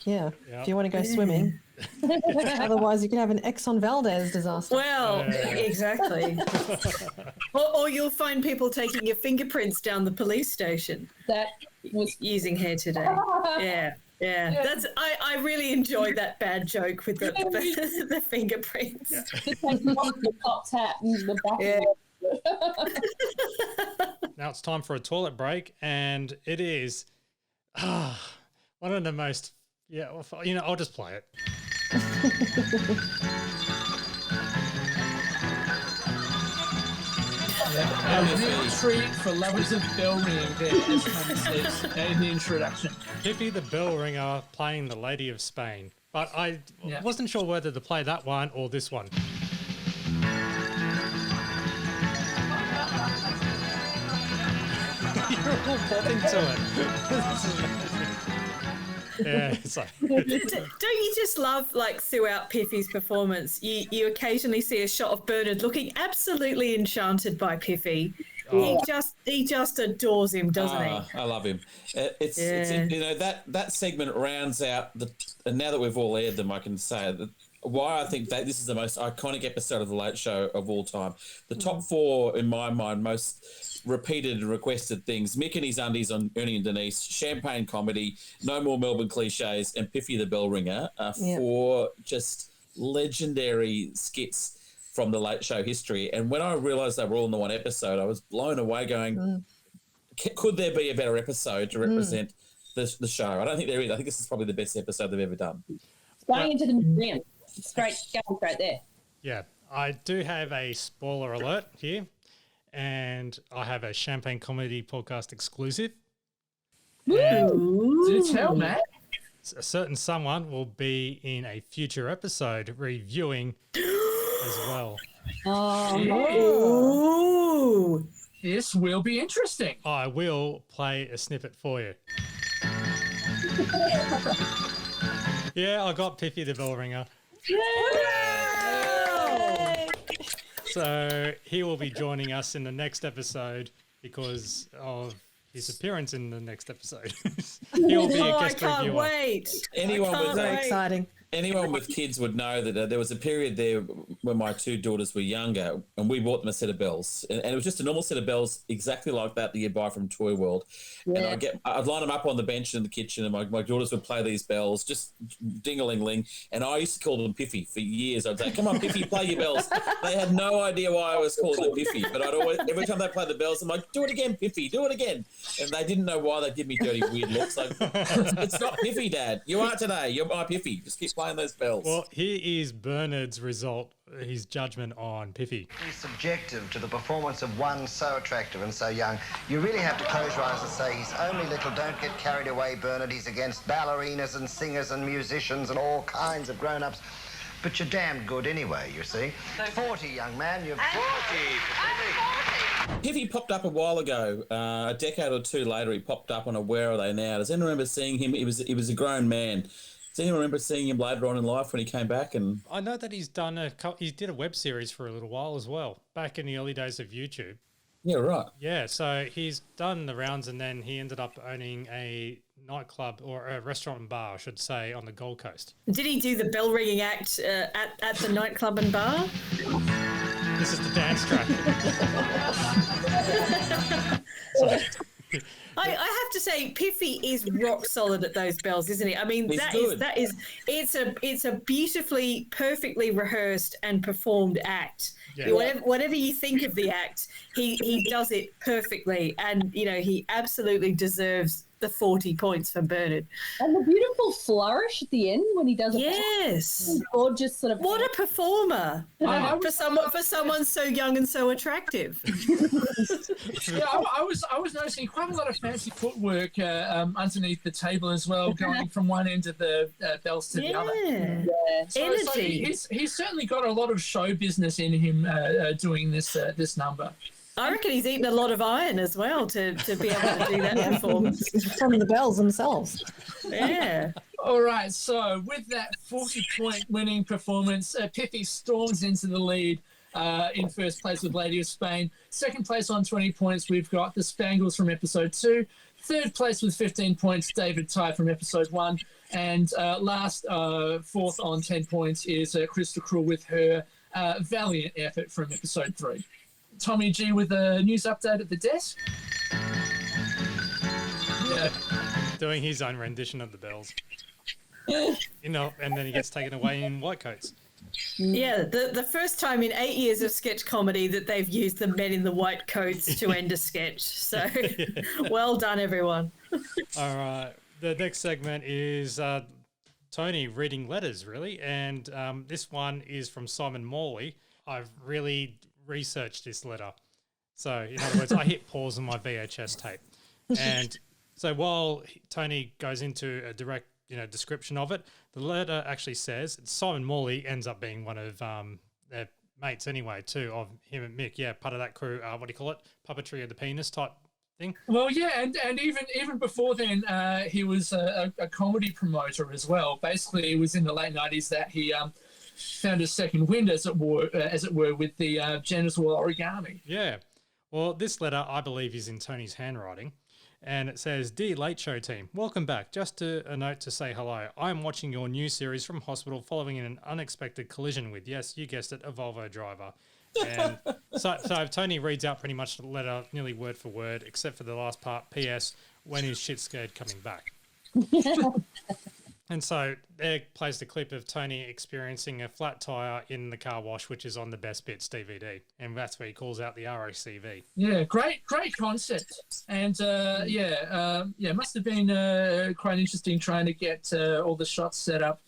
Yeah. If you want to go swimming. Otherwise, you can have an Exxon Valdez disaster. Well, exactly. or you'll find people taking your fingerprints down the police station. That was using hair today. Yeah. That's I really enjoyed that bad joke with the fingerprints. The top hat and the back. Now it's time for a toilet break, and it is one of the most... Yeah, I'll just play it. A real treat for lovers of bell ringing there, as Tony says in the introduction. Pippi the Bell Ringer playing the Lady of Spain. But I wasn't sure whether to play that one or this one. You're all bobbing to it. Yeah, so. Don't you just love, throughout Piffy's performance, you occasionally see a shot of Bernard looking absolutely enchanted by Piffy. Oh. He just adores him, doesn't he? I love him. It's that segment rounds out and now that we've all aired them, I can say that why I think that this is the most iconic episode of The Late Show of all time. The top four, in my mind, most repeated and requested things: Mick and his undies on Ernie and Denise, Champagne Comedy, No More Melbourne Cliches, and Piffy the Bell Ringer are four just legendary skits from the Late Show history. And when I realised they were all in the one episode, I was blown away going, could there be a better episode to represent the show? I don't think there is. I think this is probably the best episode they've ever done. It's going into the museum. It's great. Going right there. Yeah. I do have a spoiler alert here. And I have a Champagne Comedy podcast exclusive. Do tell, Matt. A certain someone will be in a future episode reviewing as well. Oh, this will be interesting. I will play a snippet for you. Yeah, I got Piffy the Bell Ringer. So he will be joining us in the next episode because of his appearance in the next episode. He'll be a guest reviewer. I can't wait. Exciting. Anyone with kids would know that there was a period there when my two daughters were younger and we bought them a set of bells. And it was just a normal set of bells exactly like that you'd buy from Toy World. Yeah. And I'd line them up on the bench in the kitchen and my daughters would play these bells, just ding-a-ling-ling. And I used to call them Piffy for years. I'd say, come on, Piffy, play your bells. They had no idea why I was calling them Piffy. But every time they played the bells, I'm like, do it again, Piffy, do it again. And they didn't know why. They'd give me dirty, weird looks. Like, it's not Piffy, Dad. You are today. You're my Piffy. Just keep playing those bells. Well, here is Bernard's result, his judgment on Piffy. He's subjective to the performance of one so attractive and so young. You really have to close your eyes and say he's only little. Don't get carried away, Bernard. He's against ballerinas and singers and musicians and all kinds of grown-ups. But you're damn good anyway, you see. 40, young man. You're 40 for Piffy. Piffy popped up a while ago. A decade or two later, he popped up on a Where Are They Now? Does anyone remember seeing him? He was a grown man. Does anyone remember seeing him later on in life when he came back? And I know that he did a web series for a little while as well, back in the early days of YouTube. Yeah, right. Yeah, so he's done the rounds, and then he ended up owning a nightclub, or a restaurant and bar, I should say, on the Gold Coast. Did he do the bell ringing act at the nightclub and bar? This is the dance track. I have to say, Piffy is rock solid at those bells, isn't he? I mean, it's a beautifully, perfectly rehearsed and performed act. Yeah. Whatever you think of the act, he does it perfectly, and he absolutely deserves the 40 points for Bernard. And the beautiful flourish at the end when he does it. Yes, gorgeous sort of. What a performer for someone so young and so attractive. Yeah, I was noticing quite a lot of fancy footwork underneath the table as well, going from one end of the bells to the other. Yeah, energy. So he's certainly got a lot of show business in him doing this number. I reckon he's eaten a lot of iron as well to be able to do that performance. From the bells themselves. Yeah. All right, so with that 40-point winning performance, Piffy storms into the lead in first place with Lady of Spain. Second place on 20 points, we've got the Spangles from episode 2. Third place with 15 points, David Tye from episode 1. And fourth on 10 points is Krista Krull with her valiant effort from episode 3. Tommy G with a news update at the desk. Yeah. Doing his own rendition of the bells. And then he gets taken away in white coats. Yeah, the first time in 8 years of sketch comedy that they've used the men in the white coats to end a sketch. So well done, everyone. All right. The next segment is Tony reading letters, really. And this one is from Simon Morley. I've really researched this letter. So, in other words, I hit pause on my VHS tape. And so while Tony goes into a direct, description of it, the letter actually says, Simon Morley ends up being one of their mates anyway, too, of him and Mick. Yeah, part of that crew, what do you call it? Puppetry of the penis type thing. Well, yeah, and even before then, he was a comedy promoter as well. Basically, it was in the late 90s that he found a second wind, as it were, with the genital origami. Yeah. Well, this letter, I believe, is in Tony's handwriting. And it says, Dear Late Show team, welcome back. Just a note to say hello. I'm watching your new series from hospital following an unexpected collision with, yes, you guessed it, a Volvo driver. And so Tony reads out pretty much the letter nearly word for word, except for the last part, P.S., when is shit scared coming back? And so there plays the clip of Tony experiencing a flat tyre in the car wash, which is on the Best Bits DVD. And that's where he calls out the RACV. Yeah, great concept. And must have been quite interesting trying to get all the shots set up.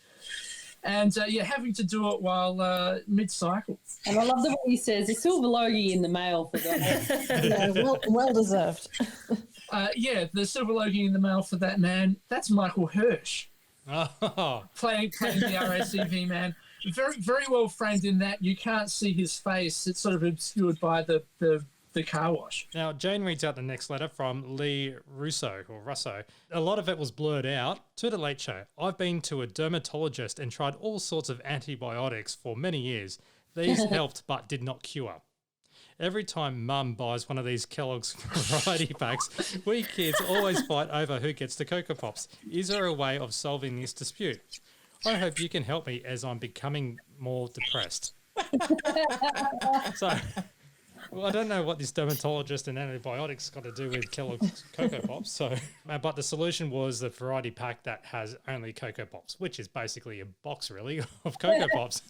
And having to do it while mid-cycle. And I love the way he says, a silver logie in the mail for that. well deserved. The silver logie in the mail for that man. That's Michael Hirsch. Oh. Playing the RACV man. Very, very well framed in that you can't see his face. It's sort of obscured by the car wash. Now, Jane reads out the next letter from Lee Russo. A lot of it was blurred out. To the Late Show, I've been to a dermatologist and tried all sorts of antibiotics for many years. These helped but did not cure. Every time Mum buys one of these Kellogg's variety packs, we kids always fight over who gets the Cocoa Pops. Is there a way of solving this dispute? I hope you can help me as I'm becoming more depressed. So, well, I don't know what this dermatologist and antibiotics got to do with Kellogg's Cocoa Pops. So, but the solution was the variety pack that has only Cocoa Pops, which is basically a box, really, of Cocoa Pops.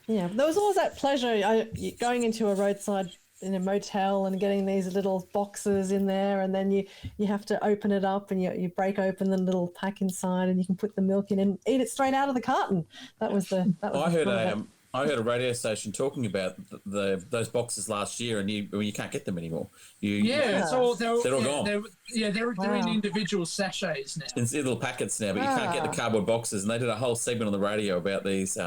Yeah, there was always that pleasure going into a roadside in a motel and getting these little boxes in there, and then you have to open it up and you break open the little pack inside, and you can put the milk in and eat it straight out of the carton. I heard a radio station talking about those boxes last year, and you can't get them anymore. They're all gone. They're in individual sachets now. In little packets now, but you can't get the cardboard boxes. And they did a whole segment on the radio about these,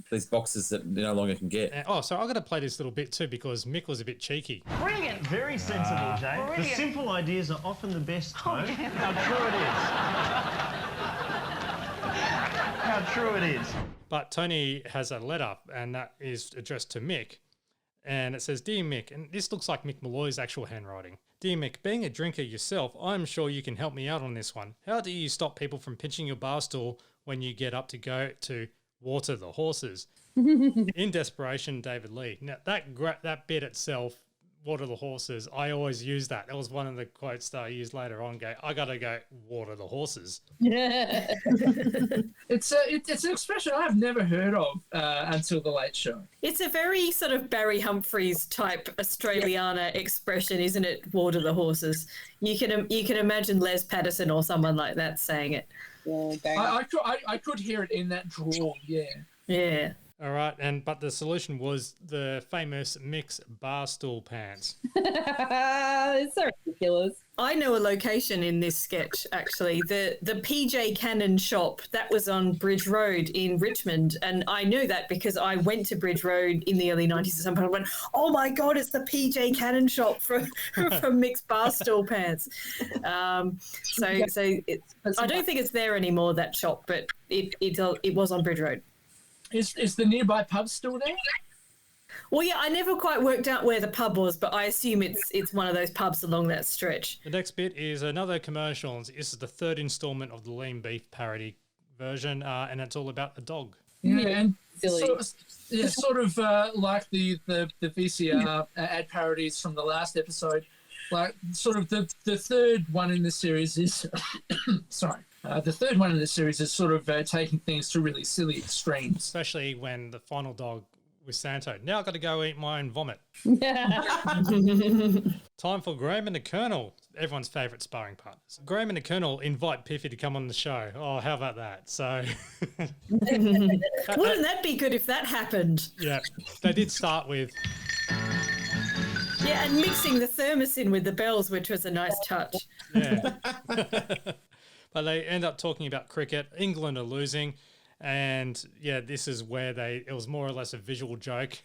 these boxes that you no longer can get. So I'm going to play this little bit too because Mick was a bit cheeky. Brilliant. Very sensible, Jane. Brilliant. The simple ideas are often the best, Tone. I'm sure it is. how true it is. But Tony has a letter, and that is addressed to Mick. And it says, "Dear Mick," and this looks like Mick Malloy's actual handwriting. "Dear Mick, being a drinker yourself, I'm sure you can help me out on this one. How do you stop people from pinching your bar stool when you get up to go to water the horses?" In desperation, David Lee. Now, that bit itself, water the horses, I always use that. That was one of the quotes that I used later on. I got to go water the horses. Yeah. It's an expression I've never heard of until The Late Show. It's a very sort of Barry Humphries type Australiana expression, isn't it? Water the horses. You can imagine Les Patterson or someone like that saying it. Yeah, I could hear it in that drawl. Yeah. Yeah. All right, but the solution was the famous Mick's barstool pants. It's so ridiculous. I know a location in this sketch, actually. The PJ Cannon shop, that was on Bridge Road in Richmond. And I knew that because I went to Bridge Road in the early 90s at some point. I went, oh my God, it's the PJ Cannon shop from Mick's barstool pants. So I don't think it's there anymore, that shop, but it was on Bridge Road. Is the nearby pub still there? Well, yeah, I never quite worked out where the pub was, but I assume it's one of those pubs along that stretch. The next bit is another commercial. And this is the third installment of the lean beef parody version, and it's all about a dog. Yeah, and sort of like the VCR ad parodies from the last episode. Like, sort of the third one in the series is sorry. The third one in the series is sort of taking things to really silly extremes. Especially when the final dog was Santo. Now I've got to go eat my own vomit. Time for Graham and the Colonel, everyone's favourite sparring partners. Graham and the Colonel invite Piffy to come on the show. Oh, how about that? So, wouldn't that be good if that happened? Yeah, they did start with... Yeah, and mixing the thermos in with the bells, which was a nice touch. Yeah. But they end up talking about cricket. England are losing. And yeah, this is where it was more or less a visual joke.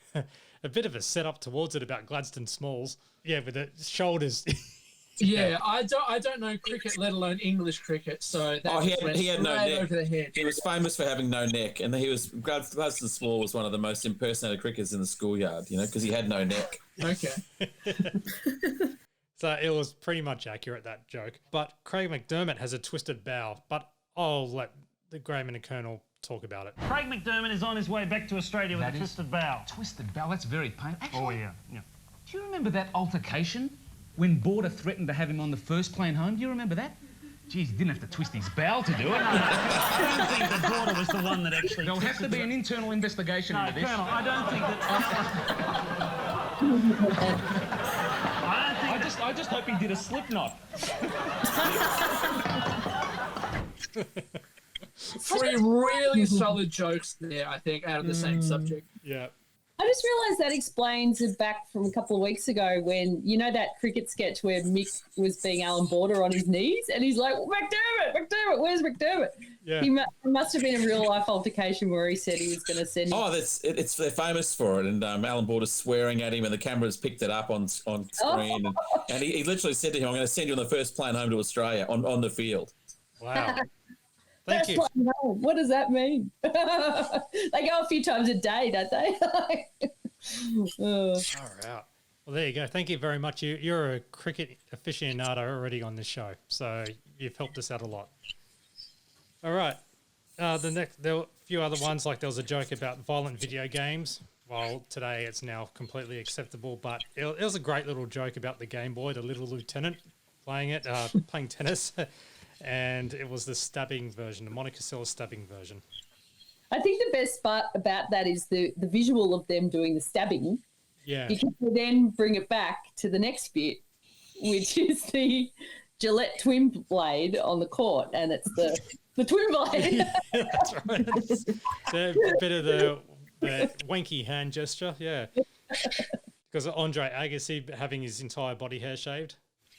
A bit of a setup towards it about Gladstone Smalls. Yeah, with the shoulders. Yeah, I don't know cricket, let alone English cricket. So that he had no neck. Over the head. He was famous for having no neck, and Gladstone Small was one of the most impersonated cricketers in the schoolyard. Because he had no neck. Okay. So it was pretty much accurate, that joke. But Craig McDermott has a twisted bow, but I'll let the Graham and the Colonel talk about it. Craig McDermott is on his way back to Australia with a twisted bow. Twisted bow, that's very painful. Actually, yeah. do you remember that altercation when Border threatened to have him on the first plane home? Do you remember that? Geez, he didn't have to twist his bow to do it. I don't think that Border was the one that actually... There'll have to be an internal investigation into this. Colonel, I don't think that... I just hope he did a slip knot. Three really solid jokes there, I think, out of the same subject. Yeah. I just realised that explains it back from a couple of weeks ago when, that cricket sketch where Mick was being Alan Border on his knees and he's like, McDermott, where's McDermott? Yeah. It must have been a real life altercation where he said he was going to send him. Oh, they're famous for it. And Alan Border's swearing at him and the cameras picked it up on screen. Oh. And he literally said to him, I'm going to send you on the first plane home to Australia on the field. Wow. Thank you. What does that mean? They go a few times a day, don't they? Far out. Well, there you go. Thank you very much. You're a cricket aficionado already on this show, so you've helped us out a lot. All right. There were a few other ones, like there was a joke about violent video games. Well, today it's now completely acceptable, but it was a great little joke about the Game Boy, the little lieutenant playing tennis. And it was the stabbing version, the Monica Seles stabbing version. I think the best part about that is the visual of them doing the stabbing. Yeah. Because you then bring it back to the next bit, which is the Gillette twin blade on the court, and it's the twin blade. Yeah, that's right. A bit of the wanky hand gesture, yeah. Because Andre Agassi having his entire body hair shaved.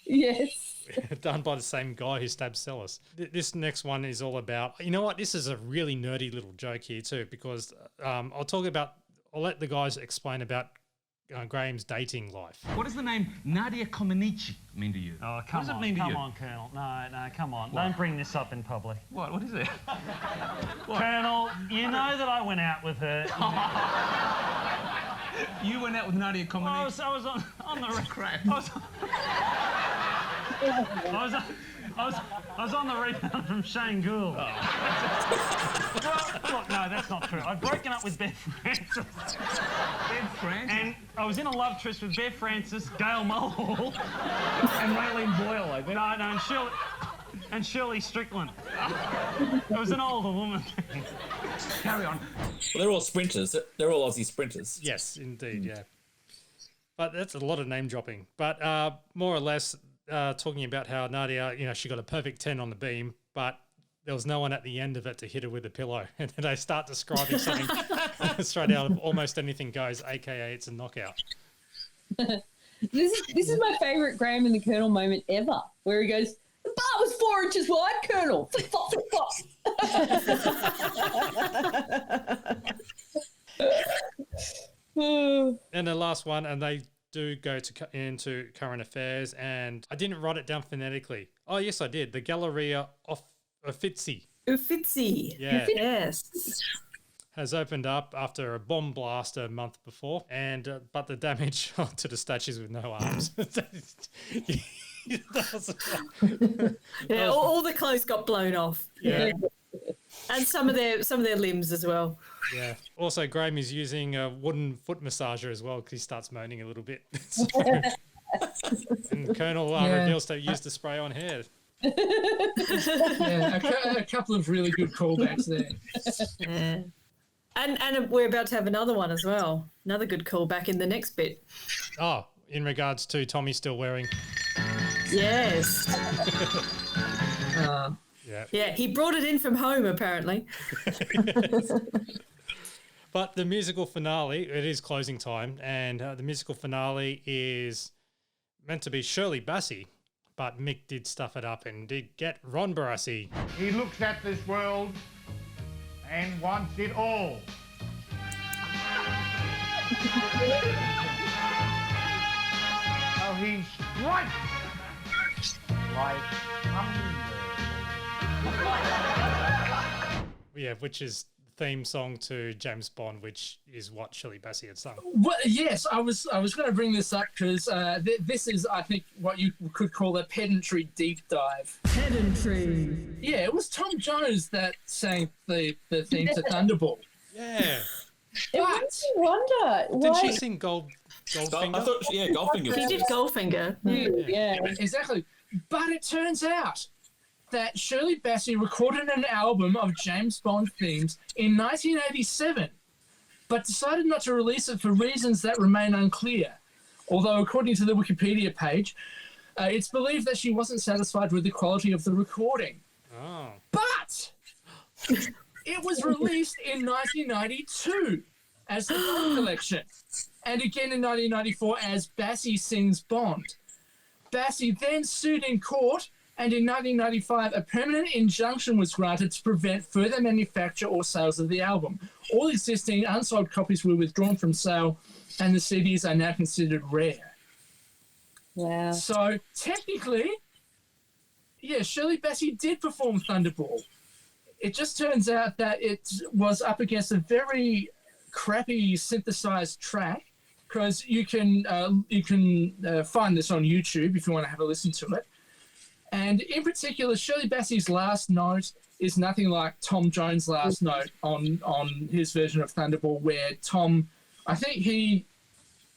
Yes. Done by the same guy who stabbed Celis. This next one is all about, you know what, this is a really nerdy little joke here too, because I'll let the guys explain about Graham's dating life. What does the name Nadia Comaneci mean to you? Oh, What come does it on, mean to come you? on, Colonel. No, come on. What? Don't bring this up in public. What is it? Colonel, you know that I went out with her. You went out with Nadia Comaneci? I was on the Crap. I was on the rebound from Shane Gould. Well, look, no, that's not true. I've broken up with Bev Francis. Bev Francis? And I was in a love tryst with Bev Francis, Gail Mulhall. And Raylene Boyle, I bet. No, and Shirley Strickland. It was an older woman. Carry on. Well, they're all sprinters. They're all Aussie sprinters. Yes, indeed, yeah. But that's a lot of name dropping. But more or less, talking about how Nadia, she got a perfect 10 on the beam, but there was no one at the end of it to hit her with a pillow. And then they start describing something straight out of Almost Anything Goes, aka it's a knockout. This is my favourite Graham and the Colonel moment ever, where he goes, "The bar was 4 inches wide, Colonel. Flip flop, flip flop." And the last one, and they do go into current affairs, and I didn't write it down phonetically. Oh, yes, I did. The Galleria of Uffizi. Uffizi. Yeah. Yes. Has opened up after a bomb blast a month before, and but the damage to the statues with no arms. Yeah, all the clothes got blown off. Yeah. And some of their limbs as well. Yeah. Also, Graham is using a wooden foot massager as well because he starts moaning a little bit. And Colonel reveals they used to spray on hair. Yeah, a couple of really good callbacks there. Yeah. And we're about to have another one as well. Another good callback in the next bit. Oh, in regards to Tommy still wearing. Yes. Yeah. Yeah, he brought it in from home apparently. But the musical finale, it is closing time, and the musical finale is meant to be Shirley Bassey, but Mick did stuff it up and did get Ron Barassi. He looks at this world and wants it all. So he strikes like thunder. Yeah, which is the theme song to James Bond, which is what Shirley Bassey had sung. Well, yes, I was going to bring this up because this is, I think, what you could call a pedantry deep dive. Pedantry. Yeah, it was Tom Jones that sang the theme to Thunderball. Yeah. It makes me wonder. Did she sing Goldfinger? I thought, yeah, Goldfinger. He did Goldfinger. Yeah. Exactly. But it turns out that Shirley Bassey recorded an album of James Bond themes in 1987, but decided not to release it for reasons that remain unclear. Although, according to the Wikipedia page, it's believed that she wasn't satisfied with the quality of the recording. Oh. But it was released in 1992 as the Bond Collection, and again in 1994 as Bassey Sings Bond. Bassey then sued in court, and in 1995, a permanent injunction was granted to prevent further manufacture or sales of the album. All existing unsold copies were withdrawn from sale, and the CDs are now considered rare. Wow. So, technically, yeah, Shirley Bassey did perform Thunderball. It just turns out that it was up against a very crappy synthesized track, because you can find this on YouTube if you want to have a listen to it. And in particular, Shirley Bassey's last note is nothing like Tom Jones' last note on his version of Thunderball, where Tom, I think he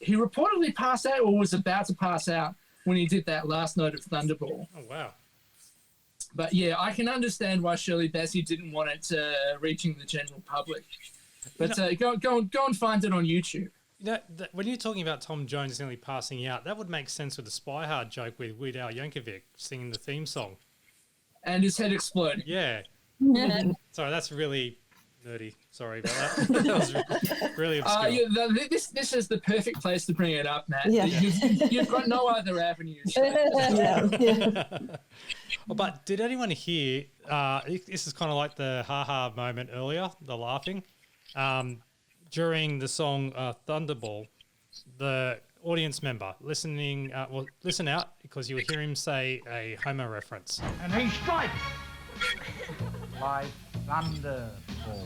reportedly passed out or was about to pass out when he did that last note of Thunderball. Oh, wow. But yeah, I can understand why Shirley Bassey didn't want it reaching the general public. But go and find it on YouTube. You know, when you're talking about Tom Jones nearly passing out, that would make sense with the Spy Hard joke with Weird Al Yankovic singing the theme song. And his head exploding. Yeah. Sorry, that's really nerdy. Sorry about that. That was really obscure. This is the perfect place to bring it up, Matt. Yeah. You've got no other avenues. But did anyone hear, this is kind of like the ha-ha moment earlier, the laughing. During the song Thunderball, the audience member listening, listen out because you'll hear him say a Homer reference. And he strikes like thunderfall.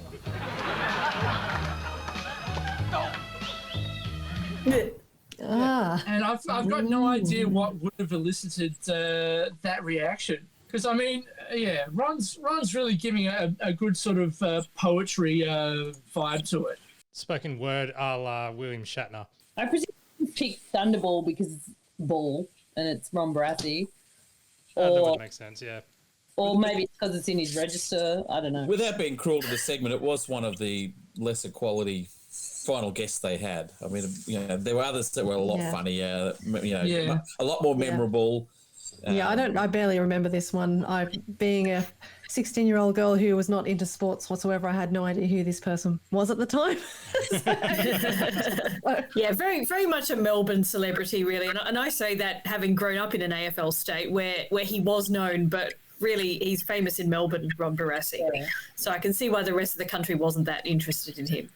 And I've got no idea what would have elicited that reaction. Because, I mean, yeah, Ron's really giving a good sort of poetry vibe to it. Spoken word a la William Shatner. I presume you picked Thunderball because it's ball and it's Ron Barassi. That would make sense, yeah. Or maybe it's because it's in his register. I don't know. Without being cruel to the segment, it was one of the lesser quality final guests they had. I mean, there were others that were a lot funnier, a lot more memorable. I barely remember this one. Being a 16-year-old girl who was not into sports whatsoever, I had no idea who this person was at the time. Yeah, very, very much a Melbourne celebrity, really. And I say that having grown up in an AFL state where he was known, but really he's famous in Melbourne, Ron Barassi. Yeah. So I can see why the rest of the country wasn't that interested in him.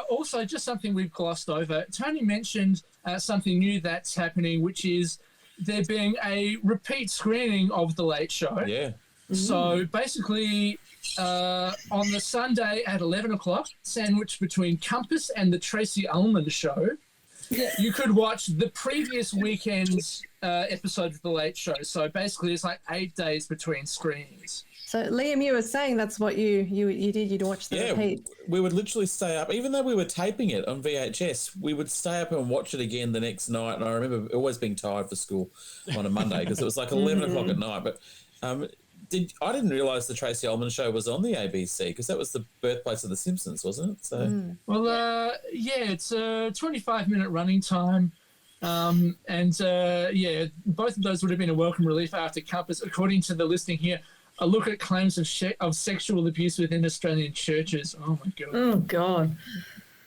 Also, just something we've glossed over. Tony mentioned something new that's happening, which is there being a repeat screening of The Late Show. Yeah. So basically, on the Sunday at 11 o'clock, sandwiched between Compass and the Tracy Ullman Show, you could watch the previous weekend's episode of The Late Show. So basically, it's like 8 days between screenings. So, Liam, you were saying that's what you did. You'd watch the repeat. We would literally stay up, even though we were taping it on VHS, we would stay up and watch it again the next night. And I remember always being tired for school on a Monday because it was like 11 o'clock at night. But I didn't realise the Tracy Ullman Show was on the ABC because that was the birthplace of The Simpsons, wasn't it? So, it's a 25-minute running time. Both of those would have been a welcome relief after Compass, according to the listing here. A look at claims of sexual abuse within Australian churches. Oh my god! Oh god!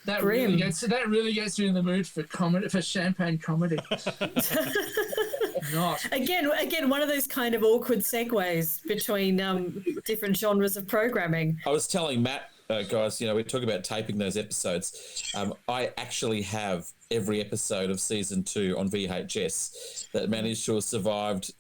That really gets you in the mood for comedy, for champagne comedy. Not again, one of those kind of awkward segues between different genres of programming. I was telling Matt, guys, we talk about taping those episodes. I actually have every episode of season 2 on VHS that managed to have survived.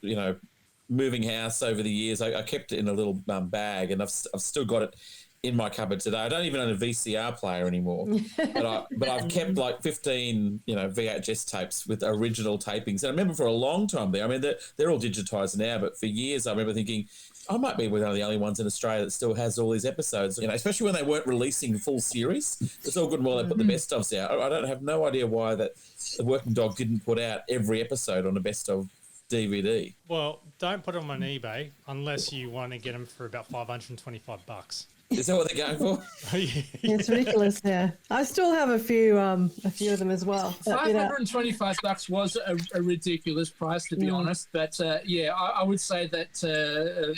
Moving house over the years, I kept it in a little bag, and I've still got it in my cupboard today. I don't even own a VCR player anymore, but I've kept like 15 VHS tapes with original tapings. And I remember for a long time there. I mean, they're all digitized now, but for years I remember thinking I might be one of the only ones in Australia that still has all these episodes. Especially when they weren't releasing full series. It's all good and well they put the best ofs out. I have no idea why that the Working Dog didn't put out every episode on a best of DVD. Well, don't put them on eBay unless you want to get them for about $525. Is that what they're going for? It's ridiculous. Yeah, I still have a few of them as well. $525 was a ridiculous price, to be honest. But I would say that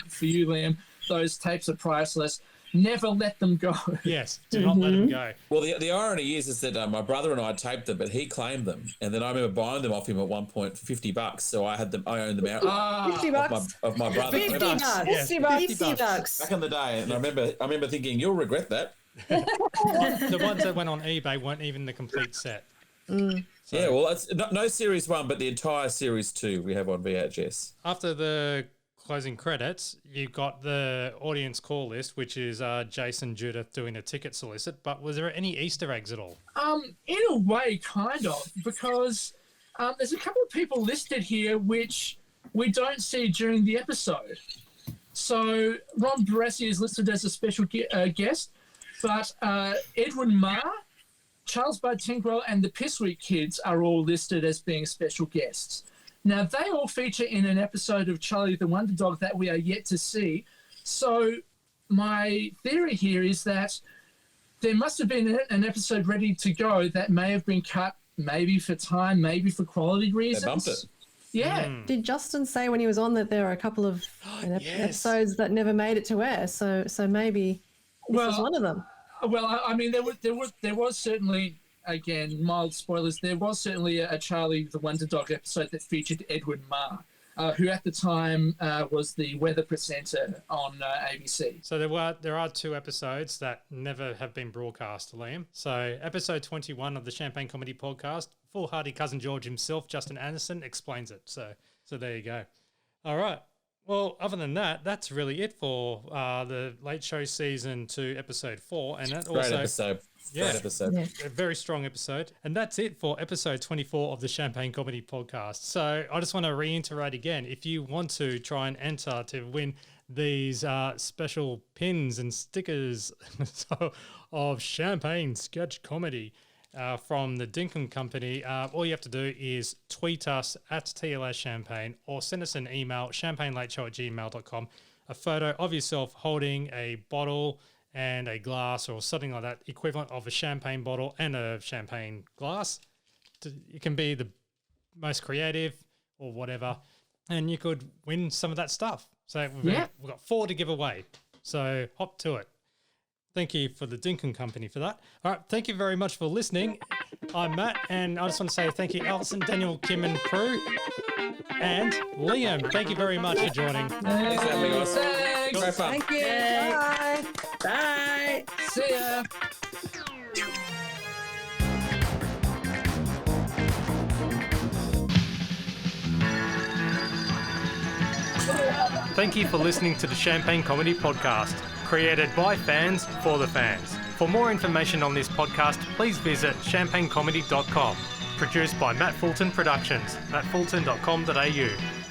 for you, Liam, those tapes are priceless. Never let them go. Yes, do not let them go. Well, the irony is that my brother and I taped them, but he claimed them, and then I remember buying them off him at one point for $50. So I owned them out $50 of my brother. $50. Back in the day, and I remember thinking, you'll regret that. The ones that went on eBay weren't even the complete set. Yeah, well, it's no series 1, but the entire series 2 we have on VHS. After the closing credits, you got the audience call list, which is Jason Judith doing a ticket solicit. But was there any Easter eggs at all? In a way, kind of, because there's a couple of people listed here which we don't see during the episode. So Ron Barassi is listed as a special guest, but Edwin Marr, Charles Bud Tinkwell, and the Pissweek Kids are all listed as being special guests. Now, they all feature in an episode of Charlie the Wonder Dog that we are yet to see. So my theory here is that there must have been an episode ready to go that may have been cut, maybe for time, maybe for quality reasons. They bumped it. Yeah. Did Justin say when he was on that there are a couple of episodes that never made it to air? So maybe this was one of them. Well, I mean, there was certainly... Again, mild spoilers, there was certainly a Charlie the Wonder Dog episode that featured Edwin Marr. who at the time was the weather presenter on ABC. So there are 2 episodes that never have been broadcast, Liam. So episode 21 of the Champagne Comedy Podcast, foolhardy Cousin George himself, Justin Anderson, explains it. So there you go. All right. Well, other than that, that's really it for the Late Show Season 2, Episode 4. And that Great also, episode. Yeah, Great episode. Yeah. A very strong episode. And that's it for Episode 24 of the Champagne Comedy Podcast. So I just want to reiterate again, if you want to try and enter to win these special pins and stickers of Champagne Sketch Comedy from the Dinkum Company, all you have to do is tweet us at TLS Champagne or send us an email, champagnelateshow@gmail.com, a photo of yourself holding a bottle and a glass or something like that, equivalent of a champagne bottle and a champagne glass. It can be the most creative or whatever, and you could win some of that stuff. So we've got 4 to give away. So hop to it. Thank you for the Dinkum Company for that. All right, thank you very much for listening. I'm Matt, and I just want to say thank you, Alison, Daniel, Kim, and Prue, and Liam. Thank you very much for joining. Thanks for having us. Thanks. Thank you. Bye. Bye. See ya. Thank you for listening to the Champagne Comedy Podcast, created by fans for the fans. For more information on this podcast, please visit champagnecomedy.com. Produced by Matt Fulton Productions, mattfulton.com.au.